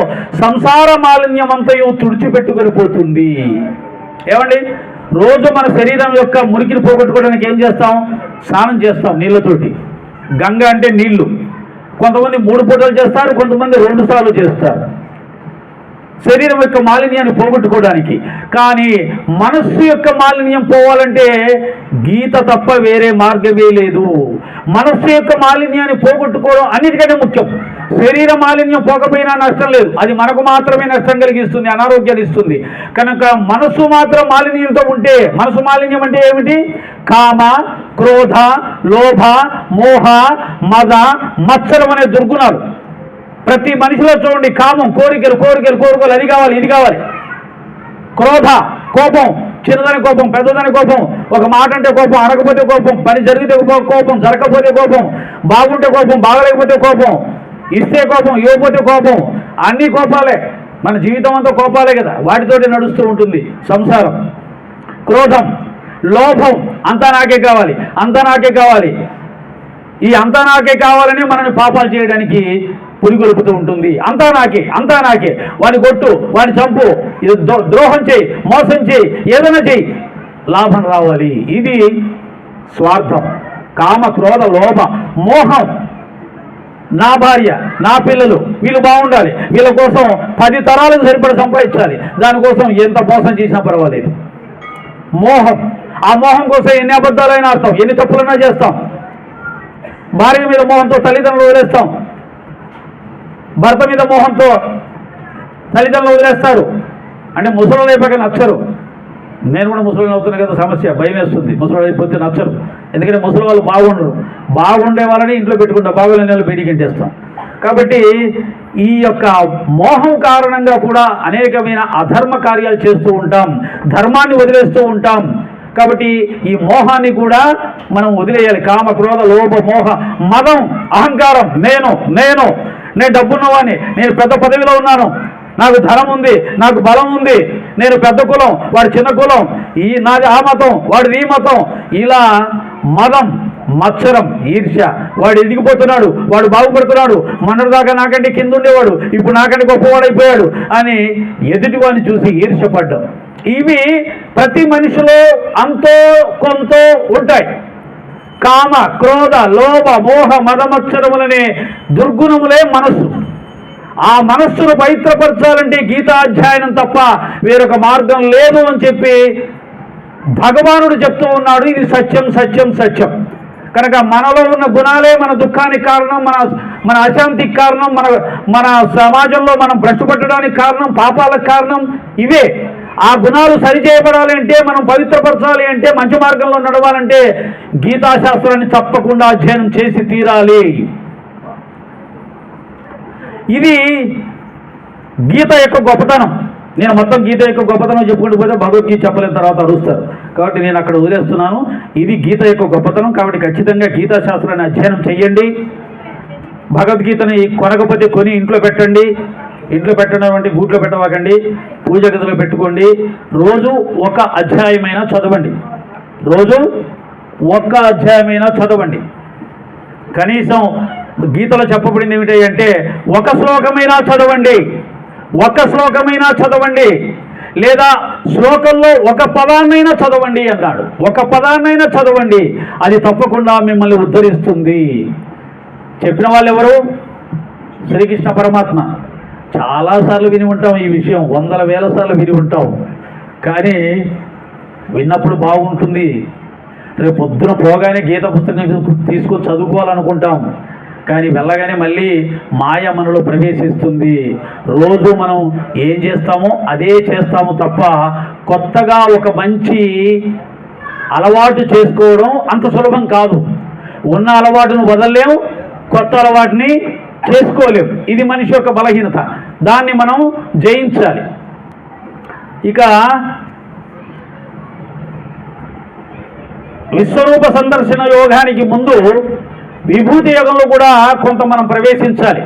సంసార మాలిన్యమంతయు తుడిచిపెట్టుకొని ఏమండి, రోజు మన శరీరం యొక్క మురికిని పోగొట్టుకోవడానికి ఏం చేస్తాం? స్నానం చేస్తాం నీళ్ళతోటి. గంగ అంటే నీళ్లు. కొంతమంది 3 పూటలు చేస్తారు, కొంతమంది 2 సార్లు చేస్తారు శరీరం యొక్క మాలిన్యాన్ని పోగొట్టుకోవడానికి. కానీ మనస్సు యొక్క మాలిన్యం పోవాలంటే గీత తప్ప వేరే మార్గమే లేదు. మనస్సు యొక్క మాలిన్యాన్ని పోగొట్టుకోవడం అన్నిటికంటే ముఖ్యం. శరీర మాలిన్యం పోకపోయినా నష్టం లేదు, అది మనకు మాత్రమే నష్టం కలిగిస్తుంది, అనారోగ్యాన్ని ఇస్తుంది. కనుక మనస్సు మాత్రం మాలిన్యంతో ఉంటే, మనసు మాలిన్యం అంటే ఏమిటి? కామ, క్రోధ, లోభ, మోహ, మద, మత్సరం అనే దుర్గుణాలు ప్రతి మనిషిలో చూడండి. కామం, కోరికలు, అది కావాలి, ఇది కావాలి. క్రోధ, కోపం, చిన్నదని కోపం, పెద్దదని కోపం, ఒక మాట అంటే కోపం, అనకపోతే కోపం, పని జరిగితే కోపం, జరగకపోతే కోపం, బాగుంటే కోపం, బాగలేకపోతే కోపం, ఇస్తే కోపం, ఇవ్వకపోతే కోపం, అన్ని కోపాలే. మన జీవితం అంతా కోపాలే కదా, వాటితోటి నడుస్తూ ఉంటుంది సంసారం. క్రోధం, లోభం, అంతా నాకే కావాలి, అంతా నాకే కావాలి. ఈ అంతా నాకే కావాలని మనల్ని పాపాలు చేయడానికి పురిగొలుపుతూ ఉంటుంది. అంతా నాకే, వాడిని కొట్టు, వాడిని చంపు, ద్రోహం చేయి, మోసం చేయి, ఏదైనా చేయి, లాభం రావాలి. ఇది స్వార్థం. కామ, క్రోధ, లోభ, మోహం. నా భార్య, నా పిల్లలు, వీళ్ళు బాగుండాలి, వీళ్ళ కోసం 10 తరాలకు సరిపడ సంపాదించాలి, దానికోసం ఎంత మోసం చేసినా పర్వాలేదు. మోహం. ఆ మోహం కోసం ఎన్ని అబద్ధాలైనా ఆడతాం, ఎన్ని తప్పులైనా చేస్తాం. భార్య మీద మోహంతో తల్లిదండ్రులు వదిలేస్తాం, భర్త మీద మోహంతో తల్లిదండ్రులు వదిలేస్తారు. అంటే ముసలు అయిపోయాక నచ్చరు. నేను కూడా ముసలి అవుతున్నా కదా, సమస్య, భయం వేస్తుంది. ముసలి అయిపోతే నచ్చరు. ఎందుకంటే ముసలి వాళ్ళు బాగుండే వాళ్ళని ఇంట్లో పెట్టుకుంటాం, బాగోలేని వాళ్ళు బయటికి ఇంటేస్తాం. కాబట్టి ఈ యొక్క మోహం కారణంగా కూడా అనేకమైన అధర్మ కార్యాలు చేస్తూ ఉంటాం, ధర్మాన్ని వదిలేస్తూ ఉంటాం. కాబట్టి ఈ మోహాన్ని కూడా మనం వదిలేయాలి. కామ, క్రోధ, లోభ, మోహ, మదం, అహంకారం. నేను డబ్బున్నవాడిని, నేను పెద్ద పదవిలో ఉన్నాను, నాకు ధనం ఉంది, నాకు బలం ఉంది, నేను పెద్ద కులం, వాడు చిన్న కులం, నాది ఆ మతం, వాడిది ఈ మతం. ఇలా మదం, మత్సరం, ఈర్ష్య. వాడు ఎదిగిపోతున్నాడు, వాడు బాగుపడుతున్నాడు, మొన్నటిదాకా నాకంటే కింద ఉండేవాడు, ఇప్పుడు నాకంటే గొప్పవాడైపోయాడు అని ఎదుటివాడిని చూసి ఈర్ష్యపడ్డం. ఇవి ప్రతి మనిషిలో అంతో కొంతో ఉంటాయి. కామ, క్రోధ, లోభ, మోహ, మదమత్సరములనే దుర్గుణములే మనస్సు. ఆ మనస్సును పవిత్రపరచాలంటే గీతాధ్యాయనం తప్ప వేరొక మార్గం లేదు అని చెప్పి భగవానుడు చెప్తూ ఉన్నాడు. ఇది సత్యం. కనుక మనలో ఉన్న గుణాలే మన దుఃఖానికి కారణం, మన అశాంతికి కారణం, మన సమాజంలో మనం భ్రష్టుపట్టడానికి కారణం, పాపాలకు కారణం ఇవే. ఆ గుణాలు సరిచేయబడాలి అంటే, మనం పవిత్రపరచాలి అంటే, మంచి మార్గంలో నడవాలంటే గీతాశాస్త్రాన్ని తప్పకుండా అధ్యయనం చేసి తీరాలి. ఇది గీత యొక్క గొప్పతనం. నేను మొత్తం గీత యొక్క గొప్పతనం చెప్పుకుంటూ పోతే భగవద్గీత చెప్పలేని తర్వాత అడుగుతారు. కాబట్టి నేను అక్కడ వదిలేస్తున్నాను. ఇది గీత యొక్క గొప్పతనం. కాబట్టి ఖచ్చితంగా గీతాశాస్త్రాన్ని అధ్యయనం చెయ్యండి. భగవద్గీతని కొనకపోతే కొని ఇంట్లో పెట్టండి. ఇంట్లో పెట్టడం అంటే గూట్లో పెట్టవాకండి, పూజ గదిలో పెట్టుకోండి. రోజు ఒక అధ్యాయమైనా చదవండి. కనీసం గీతలో చెప్పబడింది ఏమిటి అంటే ఒక శ్లోకమైనా చదవండి, లేదా శ్లోకంలో ఒక పదాన్నైనా చదవండి అన్నాడు. ఒక పదాన్నైనా చదవండి, అది తప్పకుండా మిమ్మల్ని ఉద్ధరిస్తుంది. చెప్పిన వాళ్ళు ఎవరు? శ్రీకృష్ణ పరమాత్మ. చాలాసార్లు విని ఉంటాం ఈ విషయం, వందల వేల సార్లు విని ఉంటాం. కానీ విన్నప్పుడు బాగుంటుంది, రేపు పొద్దున పోగానే గీత పుస్తకం తీసుకొని చదువుకోవాలనుకుంటాం. కానీ వెళ్ళగానే మళ్ళీ మాయ మనలో ప్రవేశిస్తుంది. రోజు మనం ఏం చేస్తామో అదే చేస్తాము తప్ప కొత్తగా ఒక మంచి అలవాటు చేసుకోవడం అంత సులభం కాదు. ఉన్న అలవాటును వదలలేము, కొత్త అలవాటుని చేసుకోలేము. ఇది మనిషి యొక్క బలహీనత, దాన్ని మనం జయించాలి. ఇక విశ్వరూప సందర్శన యోగానికి ముందు విభూతి యోగంలో కూడా కొంత మనం ప్రవేశించాలి.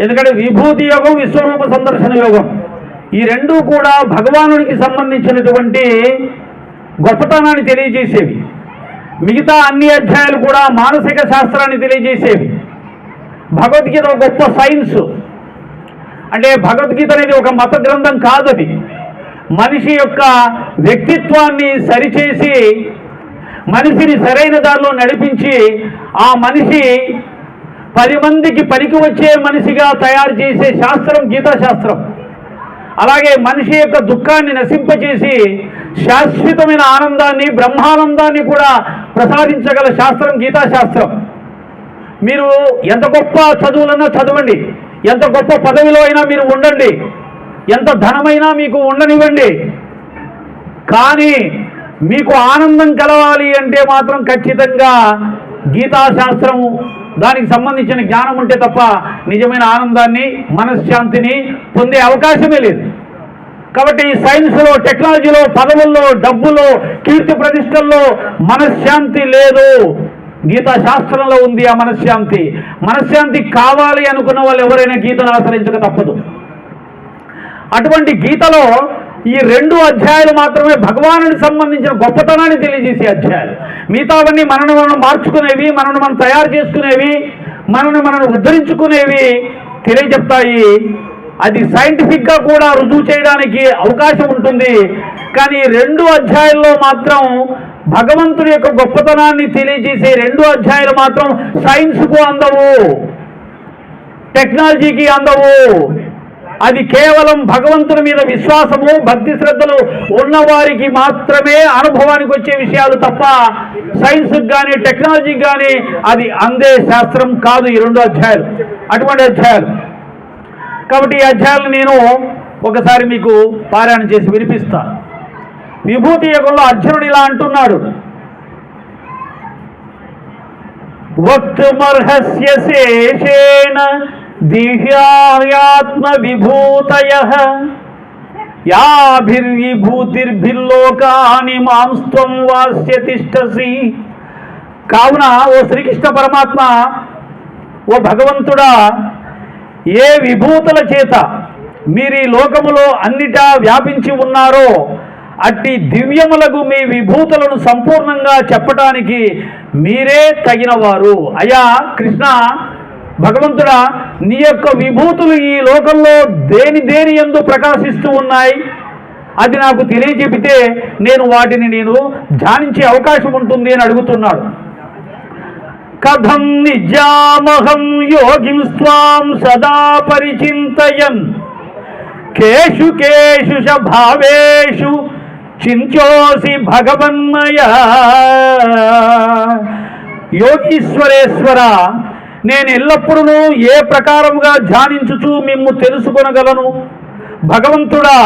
ఎందుకంటే విభూతి యోగం, విశ్వరూప సందర్శన యోగం ఈ రెండూ కూడా భగవానుడికి సంబంధించినటువంటి గొప్పతనాన్ని తెలియజేసేవి. మిగతా అన్ని అధ్యాయాలు కూడా మానసిక శాస్త్రాన్ని తెలియజేసేవి. భగవద్గీత ఒక గొప్ప సైన్స్. అంటే భగవద్గీత అనేది ఒక మత గ్రంథం కాదు, అది మనిషి యొక్క వ్యక్తిత్వాన్ని సరిచేసి మనిషిని సరైన దారిలో నడిపించి ఆ మనిషి 10 మందికి పనికి వచ్చే మనిషిగా తయారు చేసే శాస్త్రం గీతాశాస్త్రం. అలాగే మనిషి యొక్క దుఃఖాన్ని నశింపచేసి శాశ్వతమైన ఆనందాన్ని, బ్రహ్మానందాన్ని కూడా ప్రసాదించగల శాస్త్రం గీతాశాస్త్రం. మీరు ఎంత గొప్ప చదువులన్నా చదవండి, ఎంత గొప్ప పదవిలో అయినా మీరు ఉండండి, ఎంత ధనమైనా మీకు ఉండనివ్వండి, కానీ మీకు ఆనందం కలవాలి అంటే మాత్రం ఖచ్చితంగా గీతాశాస్త్రం దానికి సంబంధించిన జ్ఞానం ఉంటే తప్ప నిజమైన ఆనందాన్ని, మనశ్శాంతిని పొందే అవకాశమే లేదు. కాబట్టి సైన్స్లో, టెక్నాలజీలో, పదవుల్లో, డబ్బులో, కీర్తి ప్రతిష్టల్లో మనశ్శాంతి లేదు. గీతాశాస్త్రంలో ఉంది ఆ మనశ్శాంతి. మనశ్శాంతి కావాలి అనుకున్న వాళ్ళు ఎవరైనా గీతను ఆశ్రయించక తప్పదు. అటువంటి గీతలో ఈ 2 అధ్యాయాలు మాత్రమే భగవానుడికి సంబంధించిన గొప్పతనాన్ని తెలియజేసే అధ్యాయాలు. మిగతావన్నీ మనను మనం మార్చుకునేవి, మనను మనం తయారు చేసుకునేవి, మనను ఉద్ధరించుకునేవి తెలియజెప్తాయి. అది సైంటిఫిక్గా కూడా రుజువు చేయడానికి అవకాశం ఉంటుంది. కానీ 2 అధ్యాయాల్లో మాత్రం భగవంతుడి యొక్క గొప్పతనాన్ని తెలియజేసే 2 అధ్యాయాలు మాత్రం సైన్స్కు అందవు, టెక్నాలజీకి అందవు. అది కేవలం భగవంతుని మీద విశ్వాసము, భక్తి శ్రద్ధలు ఉన్నవారికి మాత్రమే అనుభవానికి వచ్చే విషయాలు తప్ప సైన్స్కి కానీ టెక్నాలజీకి కానీ అది అందే శాస్త్రం కాదు ఈ 2 అధ్యాయాలు, అటువంటి అధ్యాయాలు. కాబట్టి ఈ అధ్యాయాలను నేను ఒకసారి మీకు పారాయణ చేసి వినిపిస్తా. విభూతి యుగంలో అర్జునుడు ఇలా అంటున్నాడు: వక్తుమర్హస్య శేషేణ దివ్యాత్మ విభూతయః యాభిర్విభూతిర్భిర్లోకాని మాంస్త్వం వాస్య తిష్టసి. కావున ఓ శ్రీకృష్ణ పరమాత్మ, ఓ భగవంతుడా, ఏ విభూతుల చేత మీరు ఈ లోకములో అన్నిటా వ్యాపించి ఉన్నారో అట్టి దివ్యములకు మీ విభూతులను సంపూర్ణంగా చెప్పటానికి మీరే తగినవారు. అయ్యా కృష్ణ, భగవంతుడా, నీ యొక్క విభూతులు ఈ లోకంలో దేని యందు ప్రకాశిస్తూ ఉన్నాయి, అది నాకు తెలియజెపితే నేను వాటిని ధ్యానించే అవకాశం ఉంటుంది అని అడుగుతున్నాడు. కథం నిజామహం యోగిం స్వాం సదా పరిచింతయన్ కేషు కేషు భావేషు చించోసి భగవన్మయ. యోగీశ్వరేశ్వర, నేను ఎల్లప్పుడూ ఏ ప్రకారముగా ధ్యానించుచు మిమ్ము తెలుసుకొనగలను? భగవంతుడా,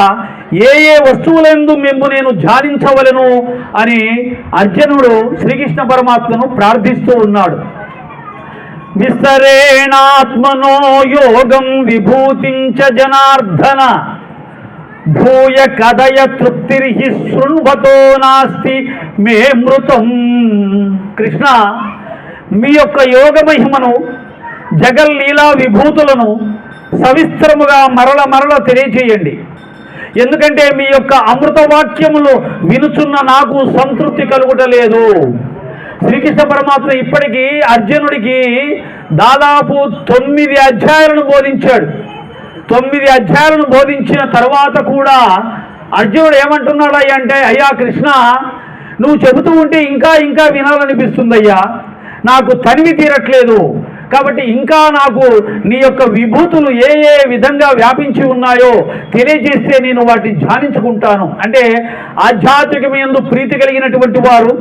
ఏ వస్తువులందు మిమ్ము నేను ధ్యానించవలను అని అర్జునుడు శ్రీకృష్ణ పరమాత్మను ప్రార్థిస్తూ ఉన్నాడు. విస్తరేణాత్మనో యోగం విభూతించ జనార్దన భూయ కదయ తృప్తిర్హి శృణ్వతో నాస్తి మే మృతం. కృష్ణ, మీ యొక్క యోగ మహిమను, జగల్లీలా విభూతులను సవిస్తరముగా మరల తెలియచేయండి. ఎందుకంటే మీ యొక్క అమృత వాక్యములు వినుచున్న నాకు సంతృప్తి కలుగుటలేదు. శ్రీకృష్ణ పరమాత్మ ఇప్పటికీ అర్జునుడికి దాదాపు 9 అధ్యాయాలను బోధించాడు. 9 అధ్యాయాలను బోధించిన తర్వాత కూడా అర్జునుడు ఏమంటున్నాడు అంటే, అయ్యా కృష్ణ, నువ్వు చెబుతూ ఉంటే ఇంకా వినాలనిపిస్తుందయ్యా, నాకు తనివి తీరట్లేదు, కాబట్టి ఇంకా నాకు నీ యొక్క విభూతులు ఏ ఏ విధంగా వ్యాపించి ఉన్నాయో తెలియజేస్తే నేను వాటిని ధ్యానించుకుంటాను. అంటే ఆధ్యాత్మికమందు ప్రీతి కలిగినటువంటి వారు,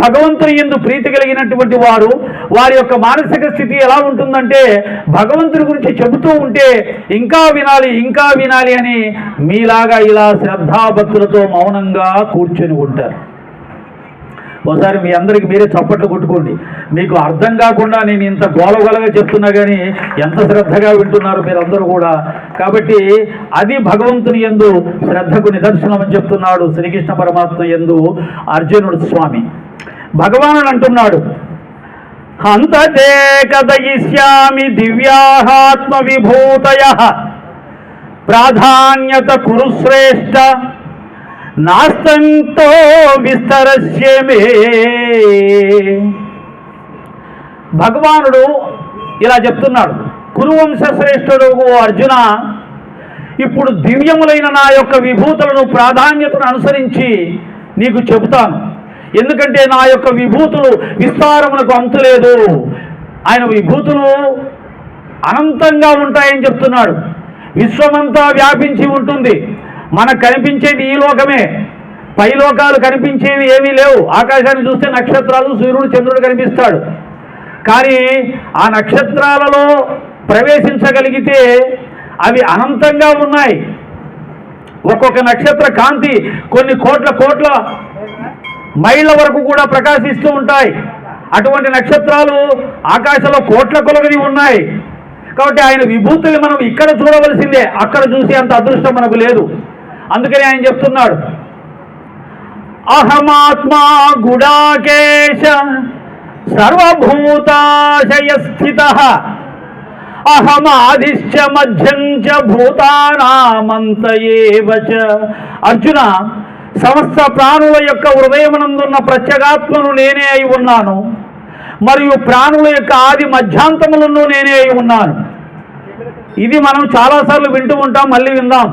భగవంతుని యందు ప్రీతి కలిగినటువంటి వారు, వారి యొక్క మానసిక స్థితి ఎలా ఉంటుందంటే భగవంతుని గురించి చెబుతూ ఉంటే ఇంకా వినాలి ఇంకా వినాలి అని మీలాగా ఇలా శ్రద్ధాభక్తులతో మౌనంగా కూర్చొని ఉంటారు. ఒకసారి మీ అందరికి మీరే చప్పట్లు కొట్టుకోండి. మీకు అర్థం కాకుండా నేను ఇంత గోలగోలగా చెప్తున్నా కానీ ఎంత శ్రద్ధగా వింటున్నారు మీరందరూ కూడా. కాబట్టి అది భగవంతుని యందు శ్రద్ధకు నిదర్శనం అని చెప్తున్నాడు శ్రీకృష్ణ పరమాత్మ యందు అర్జునుడు స్వామి. భగవానుడు అంటున్నాడు, హంతతే కదయిష్యామి దివ్యాహాత్మ విభూతయః ప్రాధాన్యత కురు శ్రేష్ఠ నాస్తంతో విస్తరస్యమే. భగవానుడు ఇలా చెప్తున్నాడు, కురువంశ శ్రేష్ఠుడు అర్జున, ఇప్పుడు దివ్యములైన నా యొక్క విభూతులను ప్రాధాన్యతను అనుసరించి నీకు చెబుతాను. ఎందుకంటే నా యొక్క విభూతులు విస్తారములకు అంతులేదు. ఆయన విభూతులు అనంతంగా ఉంటాయని చెప్తున్నాడు. విశ్వమంతా వ్యాపించి ఉంటుంది. మనకు కనిపించేది ఈ లోకమే, పై లోకాలు కనిపించేవి ఏమీ లేవు. ఆకాశాన్ని చూస్తే నక్షత్రాలు, సూర్యుడు, చంద్రుడు కనిపిస్తాడు. కానీ ఆ నక్షత్రాలలో ప్రవేశించగలిగితే అవి అనంతంగా ఉన్నాయి. ఒక్కొక్క నక్షత్ర కాంతి కొన్ని కోట్ల మైళ్ళ వరకు కూడా ప్రకాశిస్తూ ఉంటాయి. అటువంటి నక్షత్రాలు ఆకాశంలో కోట్ల కొలది ఉన్నాయి. కాబట్టి ఆయన విభూతులు మనం ఇక్కడ చూడవలసిందే, అక్కడ చూసే అంత అదృష్టం మనకు లేదు. అందుకని ఆయన చెప్తున్నాడు, అహమాత్మా గుడాకేశ సర్వభూతాశయ స్థితః అహమాదిశ్చ మధ్యం చ భూతానామంత ఏవ చ. అర్జున, సమస్త ప్రాణుల యొక్క హృదయమునందున్న ప్రత్యేగాత్మను నేనే అయి ఉన్నాను, మరియు ప్రాణుల యొక్క ఆది మధ్యాంతములను నేనే అయి ఉన్నాను. ఇది మనం చాలాసార్లు వింటూ ఉంటాం, మళ్ళీ విందాం.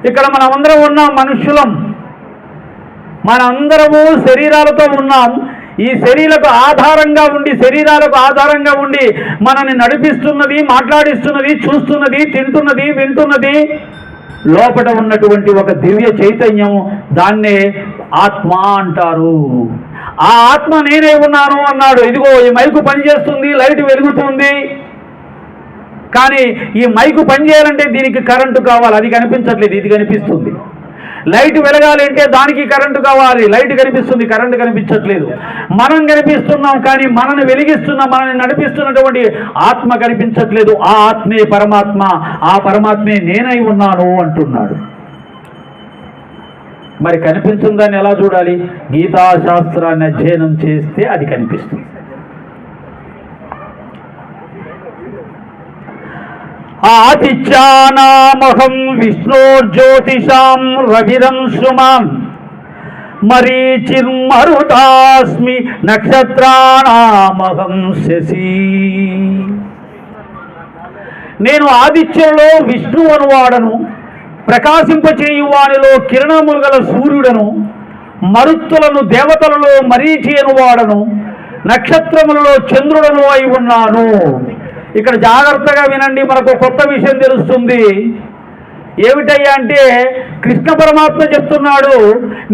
ఇక్కడ మనమందరం ఉన్నాం, మనుష్యులం, మనందరము శరీరాలతో ఉన్నాం. ఈ శరీరాలకు ఆధారంగా ఉండి మనల్ని నడిపిస్తున్నది, మాట్లాడిస్తున్నది, చూస్తున్నది, తింటున్నది, వింటున్నది లోపల ఉన్నటువంటి ఒక దివ్య చైతన్యం, దాన్నే ఆత్మ అంటారు. ఆ ఆత్మ నేనే ఉన్నాను అన్నాడు. ఇదిగో ఈ మైకు పనిచేస్తుంది, లైట్ వెలుగుతుంది. కానీ ఈ మైకు పనిచేయాలంటే దీనికి కరెంటు కావాలి, అది కనిపించట్లేదు, ఇది కనిపిస్తుంది. లైట్ వెలగాలి అంటే దానికి కరెంటు కావాలి, లైట్ కనిపిస్తుంది, కరెంటు కనిపించట్లేదు. మనం కనిపిస్తున్నాం కానీ మనల్ని వెలిగిస్తున్న, మనల్ని నడిపిస్తున్నటువంటి ఆత్మ కనిపించట్లేదు. ఆ ఆత్మే పరమాత్మ, ఆ పరమాత్మే నేనై ఉన్నాను అంటున్నాడు. మరి కనిపించిందని ఎలా చూడాలి? గీతాశాస్త్రాన్ని అధ్యయనం చేస్తే అది కనిపిస్తుంది. ఆదిత్యానామహం విష్ణోర్జ్యోతిషాం రవిరంశుమాన్ మరీచిర్మరుతాస్మి నక్షత్రానామహం శశి. నేను ఆదిత్యంలో విష్ణువు అనువాడను, ప్రకాశింపచేయు వానిలో కిరణములు గల సూర్యుడను, మరుత్తులను దేవతలలో మరీచి అనువాడను, నక్షత్రములలో చంద్రుడను అయి ఉన్నాను. ఇక్కడ జాగ్రత్తగా వినండి, మనకు కొత్త విషయం తెలుస్తుంది. ఏమిటయ్యా అంటే కృష్ణ పరమాత్మ చెప్తున్నాడు,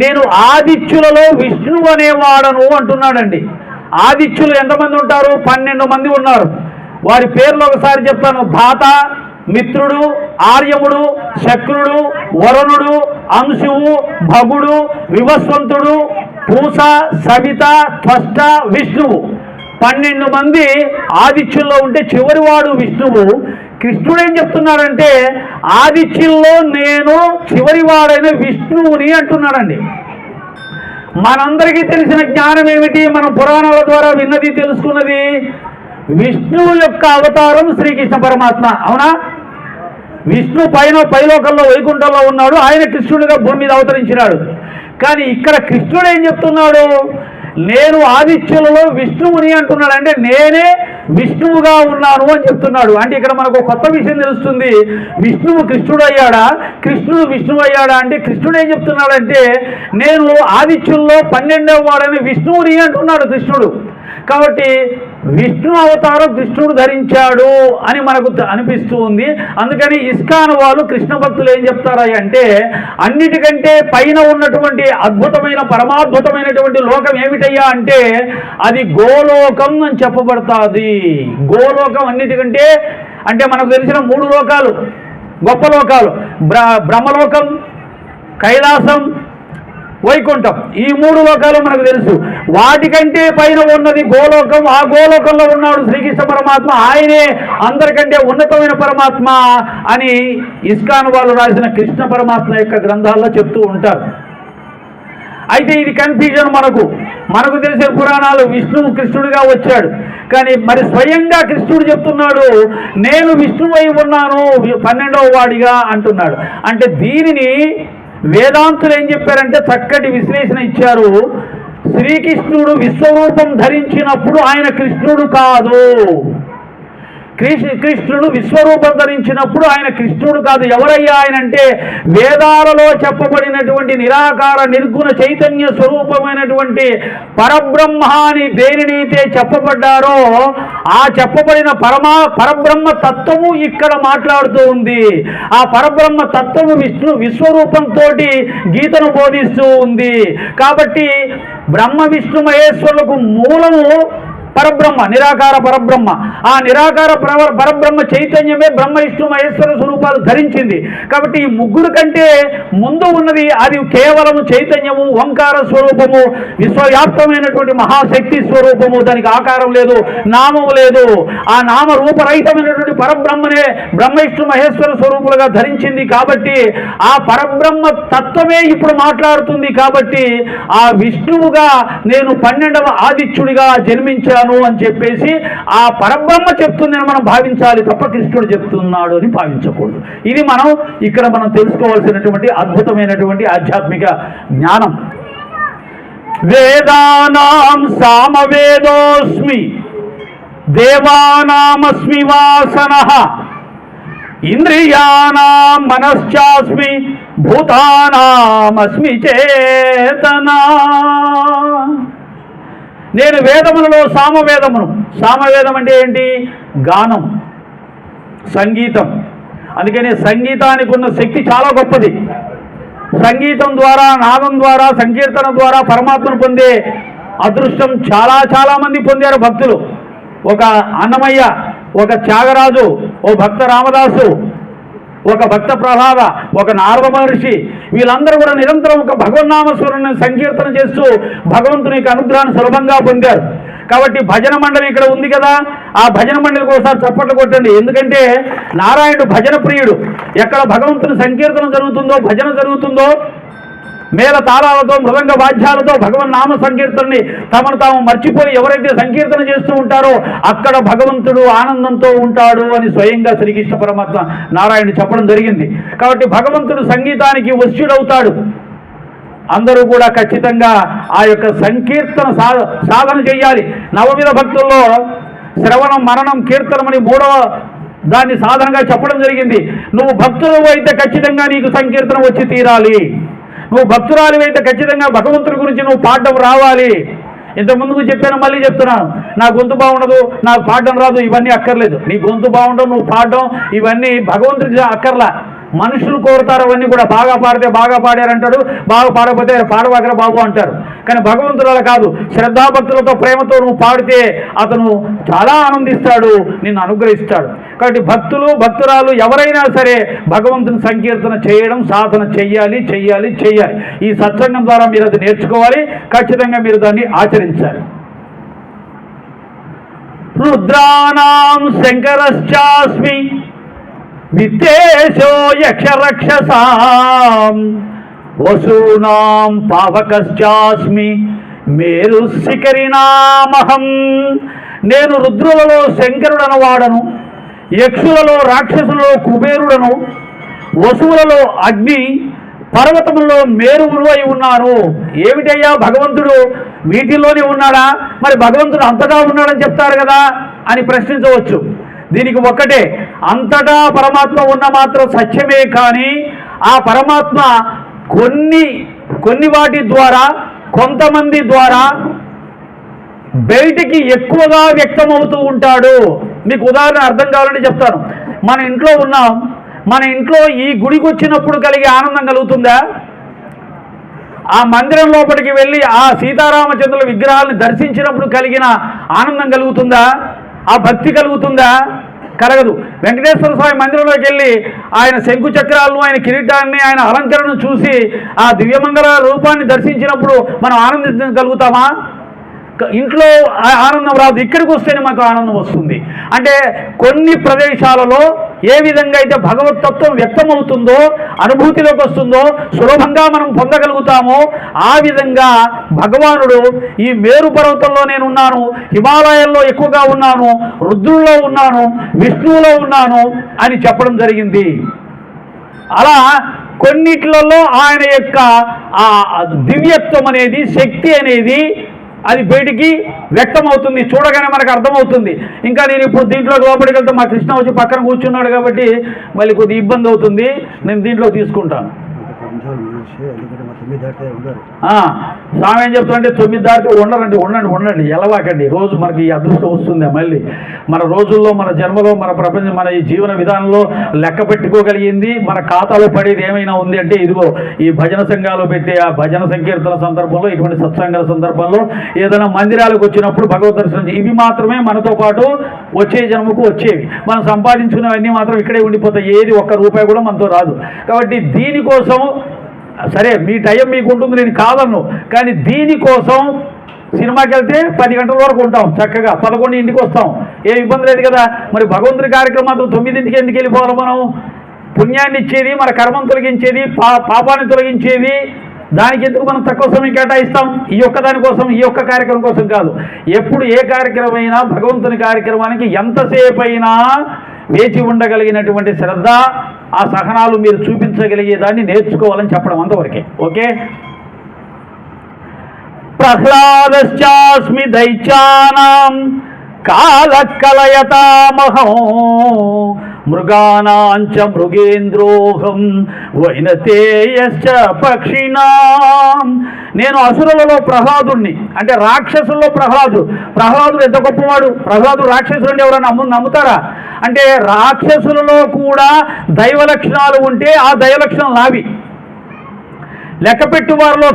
నేను ఆదిత్యులలో విష్ణువు అనేవాడను అంటున్నాడండి. ఆదిత్యులు ఎంతమంది ఉంటారు? 12 మంది ఉన్నారు. వారి పేర్లు ఒకసారి చెప్తాను. ధాత, మిత్రుడు, ఆర్యముడు, శక్రుడు, వరుణుడు, అంశువు, భగుడు, వివస్వంతుడు, పూస, సవిత, త్వష్ట, విష్ణువు. 12 మంది ఆదిత్యుల్లో ఉంటే చివరివాడు విష్ణువు. కృష్ణుడు ఏం చెప్తున్నాడంటే ఆదిత్యుల్లో నేను చివరివాడైన విష్ణువుని అంటున్నాడండి. మనందరికీ తెలిసిన జ్ఞానం ఏమిటి? మనం పురాణాల ద్వారా విన్నది, తెలుసుకున్నది, విష్ణువు యొక్క అవతారం శ్రీకృష్ణ పరమాత్మ. అవునా? విష్ణు పైలోకంలో వైకుంఠంలో ఉన్నాడు, ఆయన కృష్ణుడిగా భూమి మీద అవతరించినాడు. కానీ ఇక్కడ కృష్ణుడు ఏం చెప్తున్నాడు? నేను ఆదిత్యులలో విష్ణువుని అంటున్నాడు. అంటే నేనే విష్ణువుగా ఉన్నాను అని చెప్తున్నాడు. అంటే ఇక్కడ మనకు కొత్త విషయం తెలుస్తుంది. విష్ణువు కృష్ణుడు అయ్యాడా, కృష్ణుడు విష్ణువు అయ్యాడా? అంటే కృష్ణుడు ఏం చెప్తున్నాడంటే నేను ఆదిత్యుల్లో 12వ వాడని విష్ణువుని అంటున్నాడు కృష్ణుడు. కాబట్టి విష్ణు అవతారం కృష్ణుడు ధరించాడు అని మనకు అనిపిస్తూ ఉంది. అందుకని ఇస్కాన్ వాళ్ళు కృష్ణ భక్తులు ఏం చెప్తారా అంటే, అన్నిటికంటే పైన ఉన్నటువంటి అద్భుతమైన పరమాద్భుతమైనటువంటి లోకం ఏమిటయ్యా అంటే అది గోలోకం అని చెప్పబడుతుంది. గోలోకం అన్నిటికంటే అంటే మనకు తెలిసిన 3 లోకాలు, గొప్ప లోకాలు, బ్రహ్మలోకం, కైలాసం, వైకుంఠం. ఈ 3 లోకాలు మనకు తెలుసు. వాటికంటే పైన ఉన్నది గోలోకం. ఆ గోలోకంలో ఉన్నాడు శ్రీకృష్ణ పరమాత్మ. ఆయనే అందరికంటే ఉన్నతమైన పరమాత్మ అని ఇస్కాన్ వాళ్ళు రాసిన కృష్ణ పరమాత్మ యొక్క గ్రంథాల్లో చెప్తూ ఉంటారు. అయితే ఇది కన్ఫ్యూజన్. మనకు తెలిసిన పురాణాలు విష్ణువు కృష్ణుడిగా వచ్చాడు, కానీ మరి స్వయంగా కృష్ణుడు చెప్తున్నాడు నేను విష్ణువై ఉన్నాను 12వ వాడిగా అంటున్నాడు. అంటే దీనిని వేదాంతులు ఏం చెప్పారంటే చక్కటి విశ్లేషణ ఇచ్చారు. శ్రీకృష్ణుడు విశ్వరూపం ధరించినప్పుడు ఆయన కృష్ణుడు కాదు. కృష్ణుడు విశ్వరూపం ధరించినప్పుడు ఆయన కృష్ణుడు కాదు. ఎవరయ్యా ఆయన అంటే వేదాలలో చెప్పబడినటువంటి నిరాకార నిర్గుణ చైతన్య స్వరూపమైనటువంటి పరబ్రహ్మ అని దేనినైతే చెప్పబడ్డారో ఆ చెప్పబడిన పరబ్రహ్మ తత్వము ఇక్కడ మాట్లాడుతూ ఉంది. ఆ పరబ్రహ్మ తత్వము విశ్వరూపంతో గీతను బోధిస్తూ ఉంది. కాబట్టి బ్రహ్మ విష్ణు మహేశ్వరులకు మూలము పరబ్రహ్మ, నిరాకార పరబ్రహ్మ. ఆ నిరాకార పరబ్రహ్మ చైతన్యమే బ్రహ్మ విష్ణు మహేశ్వర స్వరూపాలు ధరించింది. కాబట్టి ఈ 3 కంటే ముందు ఉన్నది అది కేవలం చైతన్యము, ఓంకార స్వరూపము, విశ్వవ్యాప్తమైనటువంటి మహాశక్తి స్వరూపము. దానికి ఆకారం లేదు, నామము లేదు. ఆ నామ రూపరహితమైనటువంటి పరబ్రహ్మనే బ్రహ్మ విష్ణు మహేశ్వర స్వరూపులుగా ధరించింది. కాబట్టి ఆ పరబ్రహ్మ తత్వమే ఇప్పుడు మాట్లాడుతుంది. కాబట్టి ఆ విష్ణువుగా నేను 12వ ఆదిత్యుడిగా జన్మించాను అని చెప్పేసి ఆ పరబ్రహ్మ చెప్తుందని మనం భావించాలి తప్ప కృష్ణుడు చెప్తున్నాడు అని భావించకూడదు. ఇది ఇక్కడ మనం తెలుసుకోవాల్సినటువంటి అద్భుతమైనటువంటి ఆధ్యాత్మిక జ్ఞానం. వేదానాం సామవేదోస్మి దేవానామస్మి వాసనః ఇంద్రియానాం మనశ్చాస్మి భూతానామస్మి చేతనా. నేను వేదములలో సామవేదం అంటే ఏంటి? గానం, సంగీతం. అందుకని సంగీతానికి ఉన్న శక్తి చాలా గొప్పది. సంగీతం ద్వారా, నాదం ద్వారా, సంకీర్తన ద్వారా పరమాత్మను పొందే అదృష్టం చాలా మంది పొందారు భక్తులు. ఒక అన్నమయ్య, ఒక త్యాగరాజు, ఓ భక్త రామదాసు, ఒక భక్త ప్రహ్లాద, ఒక నారద మహర్షి, వీళ్ళందరూ కూడా నిరంతరం ఒక భగవన్నామస్వరాన్ని సంకీర్తన చేస్తూ భగవంతుని యొక్క అనుగ్రహాన్ని సులభంగా పొందారు. కాబట్టి భజన మండలి ఇక్కడ ఉంది కదా, ఆ భజన మండలికి ఒకసారి చప్పట్లు కొట్టండి. ఎందుకంటే నారాయణుడు భజన ప్రియుడు. ఎక్కడ భగవంతుని సంకీర్తన జరుగుతుందో, భజన జరుగుతుందో, మేళ తాళాలతో, మృదంగ వాద్యాలతో భగవన్ నామ సంకీర్తనని తమను తాము మర్చిపోయి ఎవరైతే సంకీర్తన చేస్తూ ఉంటారో అక్కడ భగవంతుడు ఆనందంతో ఉంటాడు అని స్వయంగా శ్రీకృష్ణ పరమాత్మ నారాయణుడు చెప్పడం జరిగింది. కాబట్టి భగవంతుడు సంగీతానికి వశ్యుడవుతాడు. అందరూ కూడా ఖచ్చితంగా ఆ యొక్క సంకీర్తన సాధన చేయాలి. నవవిధ భక్తుల్లో శ్రవణం, మననం, కీర్తనం అని 3వ దాన్ని సాధనగా చెప్పడం జరిగింది. నువ్వు భక్తులు అయితే ఖచ్చితంగా నీకు సంకీర్తన వచ్చి తీరాలి. నువ్వు భక్తురాలు అయితే ఖచ్చితంగా భగవంతుడి గురించి నువ్వు పాడడం రావాలి. ఇంతకుముందుకు చెప్పాను, మళ్ళీ చెప్తున్నాను. నా గొంతు బాగుండదు, నాకు పాడడం రాదు, ఇవన్నీ అక్కర్లేదు. నీ గొంతు బాగుండవు, నువ్వు పాడడం ఇవన్నీ భగవంతుడికి అక్కర్లా. మనుషులు కోరుతారు అవన్నీ కూడా. బాగా పాడితే బాగా పాడారంటాడు, బాగా పాడకపోతే పాడవాకర బాబు అంటారు. కానీ భగవంతుడు అలా కాదు. శ్రద్ధాభక్తులతో, ప్రేమతో నువ్వు పాడితే అతను చాలా ఆనందిస్తాడు, నిన్ను అనుగ్రహిస్తాడు. కాబట్టి భక్తులు, భక్తురాలు ఎవరైనా సరే భగవంతుని సంకీర్తన చేయడం, సాధన చెయ్యాలి. ఈ సత్సంగం ద్వారా మీరు అది నేర్చుకోవాలి. ఖచ్చితంగా మీరు దాన్ని ఆచరించాలి. రుద్రాణాం శంకరశ్చాస్మి విత్తేశో యక్షరక్షసాం వసూనాం పావకశ్చాస్మి మేరు శిఖరినామహం. నేను రుద్రులలో శంకరుడను వాడను, యక్షులలో రాక్షసులలో కుబేరుడను, వసువులలో అగ్ని, పర్వతములలో మేరువులు అయి ఉన్నాను. ఏమిటయ్యా భగవంతుడు వీటిల్లోనే ఉన్నాడా? మరి భగవంతుడు అంతటా ఉన్నాడని చెప్తారు కదా అని ప్రశ్నించవచ్చు. దీనికి ఒక్కటే, అంతటా పరమాత్మ ఉన్న మాత్రం సత్యమే. కానీ ఆ పరమాత్మ కొన్ని వాటి ద్వారా, కొంతమంది ద్వారా బయటికి ఎక్కువగా వ్యక్తమవుతూ ఉంటాడు. మీకు ఉదాహరణ అర్థం కావాలంటే చెప్తాను. మన ఇంట్లో ఉన్నాం, మన ఇంట్లో ఈ గుడికి వచ్చినప్పుడు కలిగే ఆనందం కలుగుతుందా? ఆ మందిరం లోపలికి వెళ్ళి ఆ సీతారామచంద్రుల విగ్రహాలను దర్శించినప్పుడు కలిగిన ఆనందం కలుగుతుందా? ఆ భక్తి కలుగుతుందా? కలగదు. వెంకటేశ్వర స్వామి మందిరంలోకి వెళ్ళి ఆయన శంకు చక్రాలను, ఆయన కిరీటాన్ని, ఆయన అలంకరణను చూసి ఆ దివ్యమంగళ రూపాన్ని దర్శించినప్పుడు మనం ఆనందించగలుగుతామా? ఇంట్లో ఆనందం రాదు, ఇక్కడికి వస్తేనే మాకు ఆనందం వస్తుంది. అంటే కొన్ని ప్రదేశాలలో ఏ విధంగా అయితే భగవతత్వం వ్యక్తమవుతుందో, అనుభూతిలోకి వస్తుందో, సులభంగా మనం పొందగలుగుతామో ఆ విధంగా భగవానుడు ఈ మేరు పర్వతంలో నేను ఉన్నాను, హిమాలయాల్లో ఎక్కువగా ఉన్నాను, రుద్రుల్లో ఉన్నాను, విష్ణువులో ఉన్నాను అని చెప్పడం జరిగింది. అలా కొన్నిట్లలో ఆయన యొక్క ఆ దివ్యత్వం అనేది, శక్తి అనేది అది బయటికి వ్యక్తమవుతుంది. చూడగానే మనకు అర్థమవుతుంది. ఇంకా నేను ఇప్పుడు దీంట్లోకి లోపలికి వెళ్తే మా కృష్ణ వచ్చి పక్కన కూర్చున్నాడు కాబట్టి మళ్ళీ కొద్దిగా ఇబ్బంది అవుతుంది. నేను దీంట్లో తీసుకుంటాను. స్వామి ఏం చెప్తానంటే 9 దాటితే ఉండండి ఎలవాకండి. రోజు మనకి ఈ అదృష్టం వస్తుంది. మళ్ళీ మన రోజుల్లో, మన జన్మలో, మన ప్రపంచం, మన ఈ జీవన విధానంలో లెక్క పెట్టుకోగలిగింది, మన ఖాతాలో పడేది ఏమైనా ఉంది అంటే ఇదిగో ఈ భజన సంఘాలు పెట్టే ఆ భజన సంకీర్తన సందర్భంలో, ఇటువంటి సత్సంగాల సందర్భంలో, ఏదైనా మందిరాలకు వచ్చినప్పుడు భగవద్ దర్శనం, ఇవి మాత్రమే మనతో పాటు వచ్చే జన్మకు వచ్చేవి. మనం సంపాదించుకున్నవన్నీ మాత్రం ఇక్కడే ఉండిపోతాయి. ఏది ఒక్క రూపాయి కూడా మనతో రాదు. కాబట్టి దీనికోసం సరే మీ టైం మీకు ఉంటుంది, నేను కాదన్ను. కానీ దీనికోసం సినిమాకి వెళ్తే 10 గంటల వరకు ఉంటాం, చక్కగా 11 ఇంటికి వస్తాం, ఏ ఇబ్బంది లేదు కదా. మరి భగవంతుడి కార్యక్రమాలు 9 ఎందుకు వెళ్ళిపోవాలి? మనం పుణ్యాన్ని ఇచ్చేది, మన కర్మం తొలగించేది, పాపాన్ని తొలగించేది, దానికి ఎందుకు మనం తక్కువ సమయం కేటాయిస్తాం? ఈ ఒక్క దానికోసం, ఈ ఒక్క కార్యక్రమం కోసం కాదు. ఎప్పుడు ఏ కార్యక్రమం అయినా భగవంతుని కార్యక్రమానికి ఎంతసేపు అయినా వేచి ఉండగలిగినటువంటి శ్రద్ధ, ఆ సహనాలు మీరు చూపించగలిగేదాన్ని నేర్చుకోవాలని చెప్పడం అంతవరకే. ఓకే. ప్రహ్లాదశ్చాస్మి దైత్యానాం కాలకలయతామహం మృగానాంచ మృగేంద్రోహం వైనతేయశ్చ పక్షిణాం. నేను అసురులలో ప్రహ్లాదుణ్ణి, అంటే రాక్షసుల్లో ప్రహ్లాదుడు ఎంత గొప్పవాడు. ప్రహ్లాదుడు రాక్షసుడు అంటే ఎవరైనా నమ్ముతారా? అంటే రాక్షసులలో కూడా దైవ లక్షణాలు ఉంటే ఆ దైవ లక్షణాలు నావి. లెక్కపెట్టు వారిలో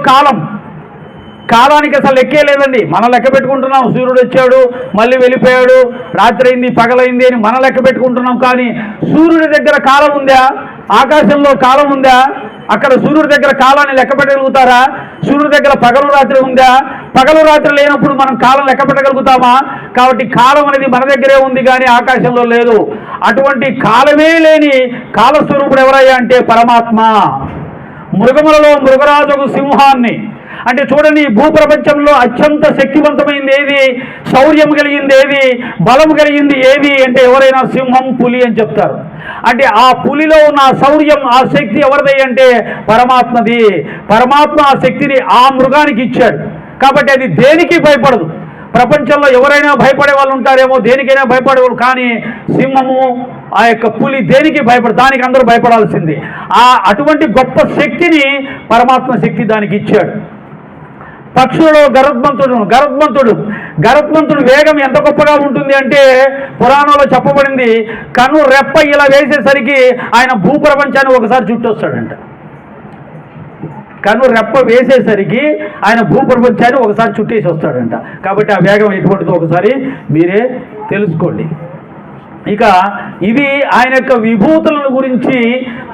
కాలానికి అసలు లెక్కే లేదండి. మనం లెక్క పెట్టుకుంటున్నాం, సూర్యుడు వచ్చాడు మళ్ళీ వెళ్ళిపోయాడు, రాత్రి అయింది పగలైంది అని మనం లెక్క పెట్టుకుంటున్నాం. కానీ సూర్యుడి దగ్గర కాలం ఉందా? ఆకాశంలో కాలం ఉందా? అక్కడ సూర్యుడి దగ్గర కాలాన్ని లెక్క పెట్టగలుగుతారా? సూర్యుడి దగ్గర పగలు రాత్రి ఉందా? పగలు రాత్రి లేనప్పుడు మనం కాలం లెక్క పెట్టగలుగుతామా? కాబట్టి కాలం అనేది మన దగ్గరే ఉంది కానీ ఆకాశంలో లేదు. అటువంటి కాలమే లేని కాలస్వరూపుడు ఎవరయ్యా అంటే పరమాత్మ. మృగములలో మృగరాజుకు సింహాన్ని, అంటే చూడండి, భూప్రపంచంలో అత్యంత శక్తివంతమైంది ఏది, శౌర్యం కలిగింది ఏది, బలం కలిగింది ఏది అంటే ఎవరైనా సింహం, పులి అని చెప్తారు. అంటే ఆ పులిలో ఉన్న శౌర్యం, ఆ శక్తి ఎవరిది అంటే పరమాత్మది. పరమాత్మ ఆ శక్తిని ఆ మృగానికి ఇచ్చాడు కాబట్టి అది దేనికి భయపడదు. ప్రపంచంలో ఎవరైనా భయపడే వాళ్ళు ఉంటారేమో, దేనికైనా భయపడేవాళ్ళు, కానీ సింహము, ఆ యొక్క పులి దేనికి భయపడదు, దానికి అందరూ భయపడాల్సింది. అటువంటి గొప్ప శక్తిని పరమాత్మ శక్తి దానికి ఇచ్చాడు. పక్షులలో గరుత్మంతుడు వేగం ఎంత గొప్పగా ఉంటుంది అంటే పురాణంలో చెప్పబడింది, కన్ను రెప్ప ఇలా వేసేసరికి ఆయన భూప్రపంచాన్ని ఒకసారి చుట్టొస్తాడంట. కన్ను రెప్ప వేసేసరికి ఆయన భూప్రపంచాన్ని ఒకసారి చుట్టేసి వస్తాడంట. కాబట్టి ఆ వేగం ఎటువంటిదో ఒకసారి మీరే తెలుసుకోండి. ఇక ఇది ఆయన యొక్క విభూతులను గురించి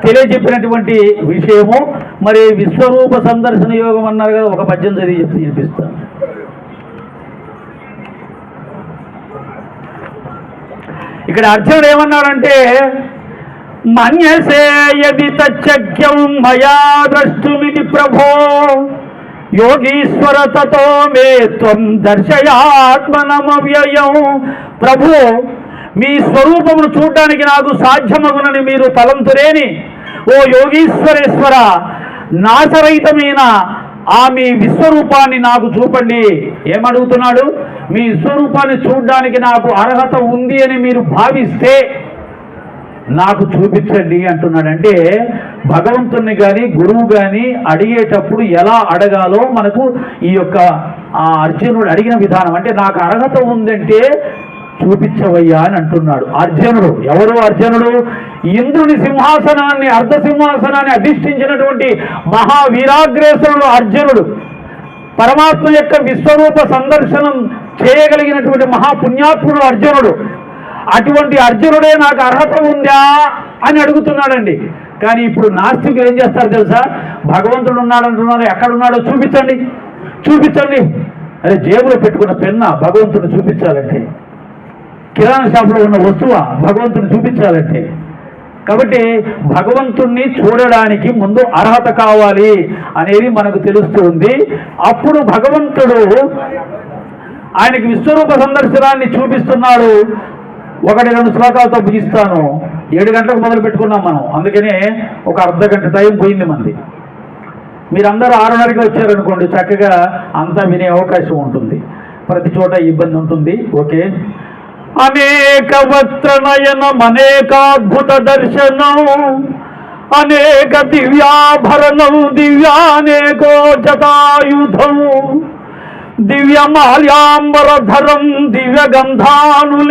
తెలియజెప్పినటువంటి విషయము. మరి విశ్వరూప సందర్శన యోగం అన్నారు కదా, ఒక పద్యం చదివి వినిపిస్తాను. ఇక్కడ అర్జునుడు ఏమన్నాడంటే, మన్యసే యది తచ్చక్యం మయా ద్రష్టుమితి ప్రభో యోగీశ్వర తతో మే త్వం దర్శయాత్మనమవ్యయం. ప్రభు, మీ స్వరూపమును చూడడానికి నాకు సాధ్యమగునని మీరు తలంతురేని ఓ యోగీశ్వరేశ్వర, నాశరహితమైన ఆ మీ విశ్వరూపాన్ని నాకు చూపండి. ఏమడుగుతున్నాడు? మీ విశ్వరూపాన్ని చూడడానికి నాకు అర్హత ఉంది అని మీరు భావిస్తే నాకు చూపించండి అంటున్నాడు. అంటే భగవంతుణ్ణి కానీ గురువు కానీ అడిగేటప్పుడు ఎలా అడగాలో మనకు ఈ యొక్క ఆ అర్జునుడు అడిగిన విధానం, అంటే నాకు అర్హత ఉందంటే చూపించవయ్యా అని అంటున్నాడు అర్జునుడు. ఎవరు అర్జునుడు? ఇంద్రుని సింహాసనాన్ని, అర్ధ సింహాసనాన్ని అధిష్ఠించినటువంటి మహావీరాగ్రేసరుడు అర్జునుడు. పరమాత్మ యొక్క విశ్వరూప సందర్శనం చేయగలిగినటువంటి మహాపుణ్యాత్ముడు అర్జునుడు. అటువంటి అర్జునుడే నాకు అర్హత ఉందా అని అడుగుతున్నాడండి. కానీ ఇప్పుడు నాస్తికులు ఏం చేస్తారు తెలుసా? భగవంతుడు ఉన్నాడంటున్నారు, ఎక్కడున్నాడో చూపించండి చూపించండి. అదే జేబులో పెట్టుకున్న పెన్న భగవంతుడు చూపించాలంటే, కిరాణా షాపులో ఉన్న వస్తువ భగవంతుని చూపించాలంటే. కాబట్టి భగవంతుణ్ణి చూడడానికి ముందు అర్హత కావాలి అనేది మనకు తెలుస్తుంది. అప్పుడు భగవంతుడు ఆయనకి విశ్వరూప సందర్శనాన్ని చూపిస్తున్నాడు. 1-2 శ్లోకాలతో ముగిస్తాను. 7 గంటలకు మొదలు పెట్టుకున్నాం మనం, అందుకనే ఒక అర్ధ గంట టైం పోయింది మంది. మీరందరూ 6:30కి వచ్చారనుకోండి, చక్కగా అంతా వినే అవకాశం ఉంటుంది. ప్రతి చోట ఇబ్బంది ఉంటుంది. ఓకే. అనేక వస్త్రనయనం, అనేకాద్భుత దర్శనం, అనేక దివ్యాభరణం, దివ్యానేకో జటాయుధం, దివ్యమాల్యాంబరధరం, దివ్యగంధానులేపనం,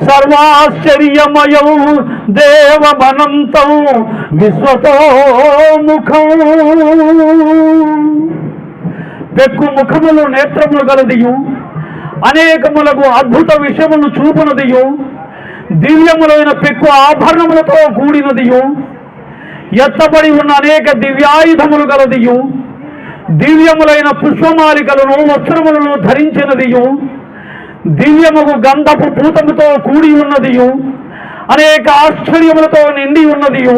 సర్వాశ్చర్యమయం దేవమనంతం విశ్వతోముఖం. పెక్కు ముఖములు నేత్రములు గలదియు, అనేకములకు అద్భుత విషయములు చూపునదియు, దివ్యములైన పెక్కు ఆభరణములతో కూడినదియు, ఎత్తబడి ఉన్న అనేక దివ్యాయుధములు గలదియు, దివ్యములైన పుష్పమాలికలను వస్త్రములను ధరించినదియు, దివ్యముగు గంధపు పూతముతో కూడి ఉన్నదియు, అనేక ఆశ్చర్యములతో నిండి ఉన్నదియు,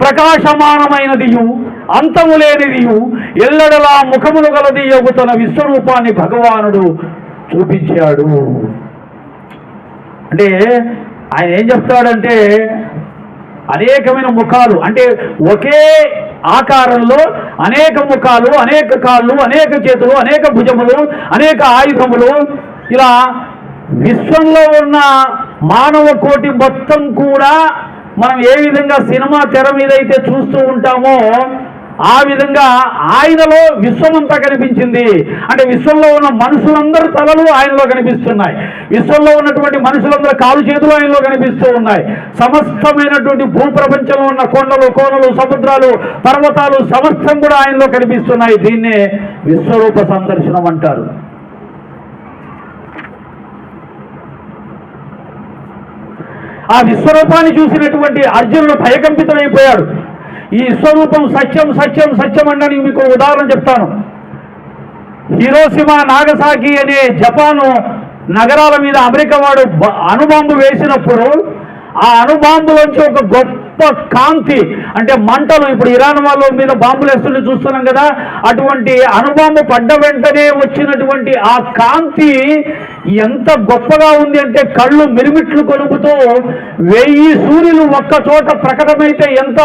ప్రకాశమానమైనదియు, అంతము లేనిదియు, ఎల్లడలా ముఖములు గలదియు తన విశ్వరూపాన్ని భగవానుడు చూపించాడు. అంటే ఆయన ఏం చెప్తాడంటే, అనేకమైన ముఖాలు, అంటే ఒకే ఆకారంలో అనేక ముఖాలు, అనేక కాళ్ళు, అనేక చేతులు, అనేక భుజములు, అనేక ఆయుధములు, ఇలా విశ్వంలో ఉన్న మానవ కోటి మొత్తం కూడా మనం ఏ విధంగా సినిమా తెర మీద అయితే చూస్తూ ఉంటామో ఆ విధంగా ఆయనలో విశ్వమంతా కనిపించింది. అంటే విశ్వంలో ఉన్న మనుషులందరూ తలలు ఆయనలో కనిపిస్తున్నాయి, విశ్వంలో ఉన్నటువంటి మనుషులందరూ కాలు చేతులు ఆయనలో కనిపిస్తూ ఉన్నాయి, సమస్తమైనటువంటి భూప్రపంచంలో ఉన్న కొండలు, కోనలు, సముద్రాలు, పర్వతాలు సమస్తం కూడా ఆయనలో కనిపిస్తున్నాయి. దీన్నే విశ్వరూప సందర్శనం అంటారు. ఆ విశ్వరూపాన్ని చూసినటువంటి అర్జునుడు భయకంపితుడైపోయాడు. ఈ విశ్వరూపం సత్యం సత్యం సత్యం అనడానికి మీకు ఉదాహరణ చెప్తాను. హిరోషిమా, నాగసాకి అనే జపాను నగరాల మీద అమెరికా వాడు అణుబాంబు వేసినప్పుడు ఆ అణుబాంబులోంచి ఒక గొప్ప కాంతి, అంటే మంటలు, ఇప్పుడు ఇరాన్ వాళ్ళ మీద బాంబులు వేస్తుంటే చూస్తున్నాం కదా, అటువంటి అణుబాంబు పడ్డ వెంటనే వచ్చినటువంటి ఆ కాంతి ఎంత గొప్పగా ఉంది అంటే కళ్ళు మిరుమిట్లు కొనుకుతూ 1000 సూర్యులు ఒక్క చోట ప్రకటమైతే ఎంత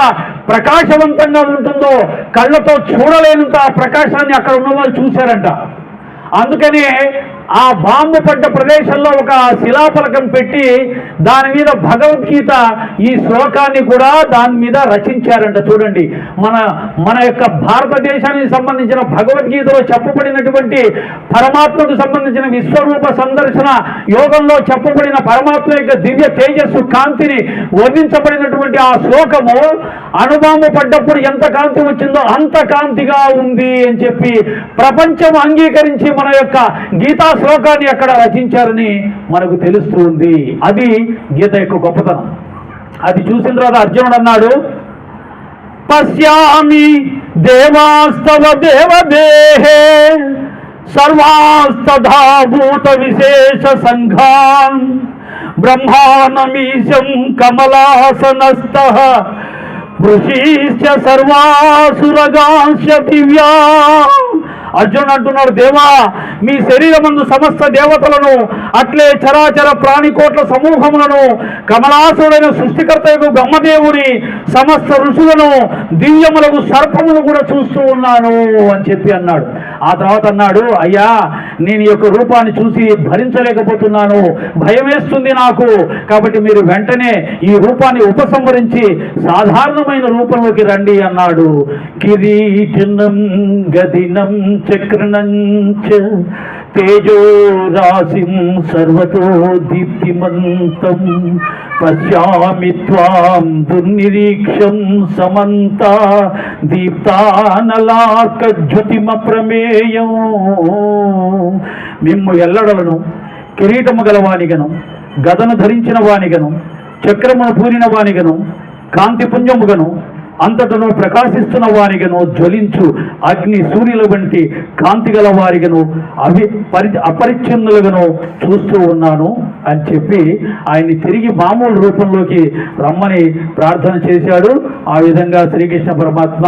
ప్రకాశవంతంగా ఉంటుందో కళ్ళతో చూడలేనంత ఆ ప్రకాశాన్ని అక్కడ ఉన్న వాళ్ళు చూశారంట. అందుకనే ఆ బాంబు పడ్డ ప్రదేశంలో ఒక శిలాఫలకం పెట్టి దాని మీద భగవద్గీత ఈ శ్లోకాన్ని కూడా దాని మీద రచించారంట. చూడండి, మన యొక్క భారతదేశానికి సంబంధించిన భగవద్గీతలో చెప్పబడినటువంటి పరమాత్మకు సంబంధించిన విశ్వరూప సందర్శన యోగంలో చెప్పబడిన పరమాత్మ యొక్క దివ్య తేజస్సు కాంతిని వర్ణించబడినటువంటి ఆ శ్లోకము అణుబాంబు పడ్డప్పుడు ఎంత కాంతి వచ్చిందో అంత కాంతిగా ఉంది అని చెప్పి ప్రపంచం అంగీకరించి మన యొక్క గీతా శ్లోకాన్ని అక్కడ రచించారని మనకు తెలుస్తుంది. అది గీత యొక్క గొప్పతనం. అది చూసిన తర్వాత అర్జునుడు అన్నాడు, పశ్యామి దేవాస్తవ దేవదేహే సర్వాస్తథా భూత విశేష సంఘాన్ బ్రహ్మానమీశం కమలాసనస్థః ఋషీశ్చ సర్వాసురగాంశ దివ్యా. అర్జునుడు అంటున్నాడు, దేవా, మీ శరీరమందు సమస్త దేవతలను, అట్లే చరాచర ప్రాణికోట్ల సమూహములను, కమలాసుడైన సృష్టికర్తకు బ్రహ్మదేవుని, సమస్త ఋషులను, దివ్యములకు సర్పములు కూడా చూస్తూ ఉన్నాను అని చెప్పి అన్నాడు. ఆ తర్వాత అన్నాడు, అయ్యా నేను ఈ యొక్క రూపాన్ని చూసి భరించలేకపోతున్నాను, భయం వేస్తుంది నాకు, కాబట్టి మీరు వెంటనే ఈ రూపాన్ని ఉపసంహరించి సాధారణమైన రూపంలోకి రండి అన్నాడు. కిరీటినం గదినం చక్రణం చ తేజో రాశిం సర్వతో దీప్తిమంతం పశ్యామి త్వాం దుర్నిరీక్షం సమంత దీప్తానలాక జ్యోతిమ ప్రమేయం. మిమ్ము ఎల్లడలను కిరీటము గలవానిగను, గదను ధరించిన వానిగను, చక్రమును పూరిన వానిగను, కాంతిపుంజముగను, అంతటను ప్రకాశిస్తున్న వారిగను, జ్వలించు అగ్ని సూర్యుల వంటి కాంతి గల వారిగను, అపరిచ్ఛిన్నులుగాను చూస్తూ ఉన్నాను అని చెప్పి ఆయన్ని తిరిగి మామూలు రూపంలోకి రమ్మని ప్రార్థన చేశాడు. ఆ విధంగా శ్రీకృష్ణ పరమాత్మ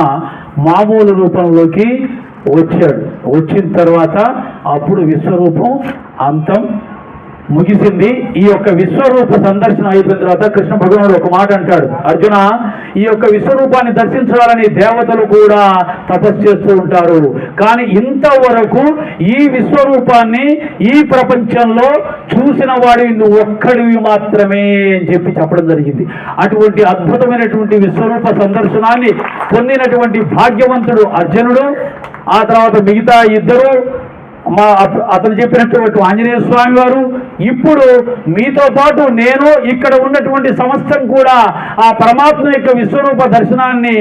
మామూలు రూపంలోకి వచ్చాడు. వచ్చిన తర్వాత అప్పుడు విశ్వరూపం అంతం ముగిసింది. ఈ యొక్క విశ్వరూప సందర్శనం అయిపోయిన తర్వాత కృష్ణ భగవానుడు ఒక మాట అంటాడు, అర్జున, ఈ యొక్క విశ్వరూపాన్ని దర్శించాలని దేవతలు కూడా తపస్సు చేస్తూ ఉంటారు, కానీ ఇంతవరకు ఈ విశ్వరూపాన్ని ఈ ప్రపంచంలో చూసిన వాడివి నువ్వు ఒక్కడివి మాత్రమే అని చెప్పి చెప్పడం జరిగింది. అటువంటి అద్భుతమైనటువంటి విశ్వరూప సందర్శనాన్ని పొందినటువంటి భాగ్యవంతుడు అర్జునుడు. ఆ తర్వాత మిగతా ఇద్దరు, అతను చెప్పినటువంటి ఆంజనేయ స్వామి వారు. ఇప్పుడు మీతో పాటు నేను ఇక్కడ ఉన్నటువంటి సమస్తం కూడా ఆ పరమాత్మ యొక్క విశ్వరూప దర్శనాన్ని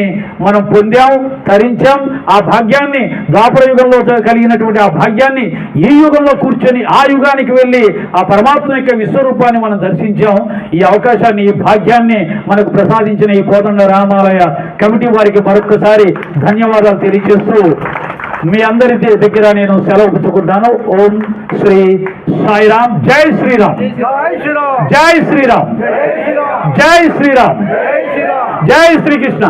మనం పొందాం, తరించాం. ఆ భాగ్యాన్ని ద్వాపర యుగంలో కలిగినటువంటి ఆ భాగ్యాన్ని ఈ యుగంలో కూర్చొని ఆ యుగానికి వెళ్ళి ఆ పరమాత్మ యొక్క విశ్వరూపాన్ని మనం దర్శించాం. ఈ అవకాశాన్ని, ఈ భాగ్యాన్ని మనకు ప్రసాదించిన ఈ కోదండ రామాలయ కమిటీ వారికి మరొకసారి ధన్యవాదాలు తెలియజేస్తూ మీ అందరి దగ్గర నేను సెలవు పుచ్చుకుంటాను. ఓం శ్రీ సాయిరామ్. జై శ్రీరామ్, జై శ్రీరామ్, జై శ్రీరామ్, జై శ్రీకృష్ణ,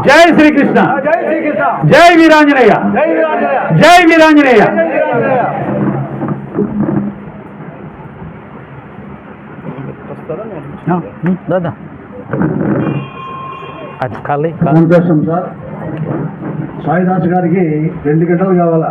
జై శ్రీకృష్ణ, జై వీరాంజనేయ, జై వీరాంజనేయ. దాదా అది ఖాళీ సంతోషం సార్. సాయిదాస్ గారికి 2 గంటలు కావాలా?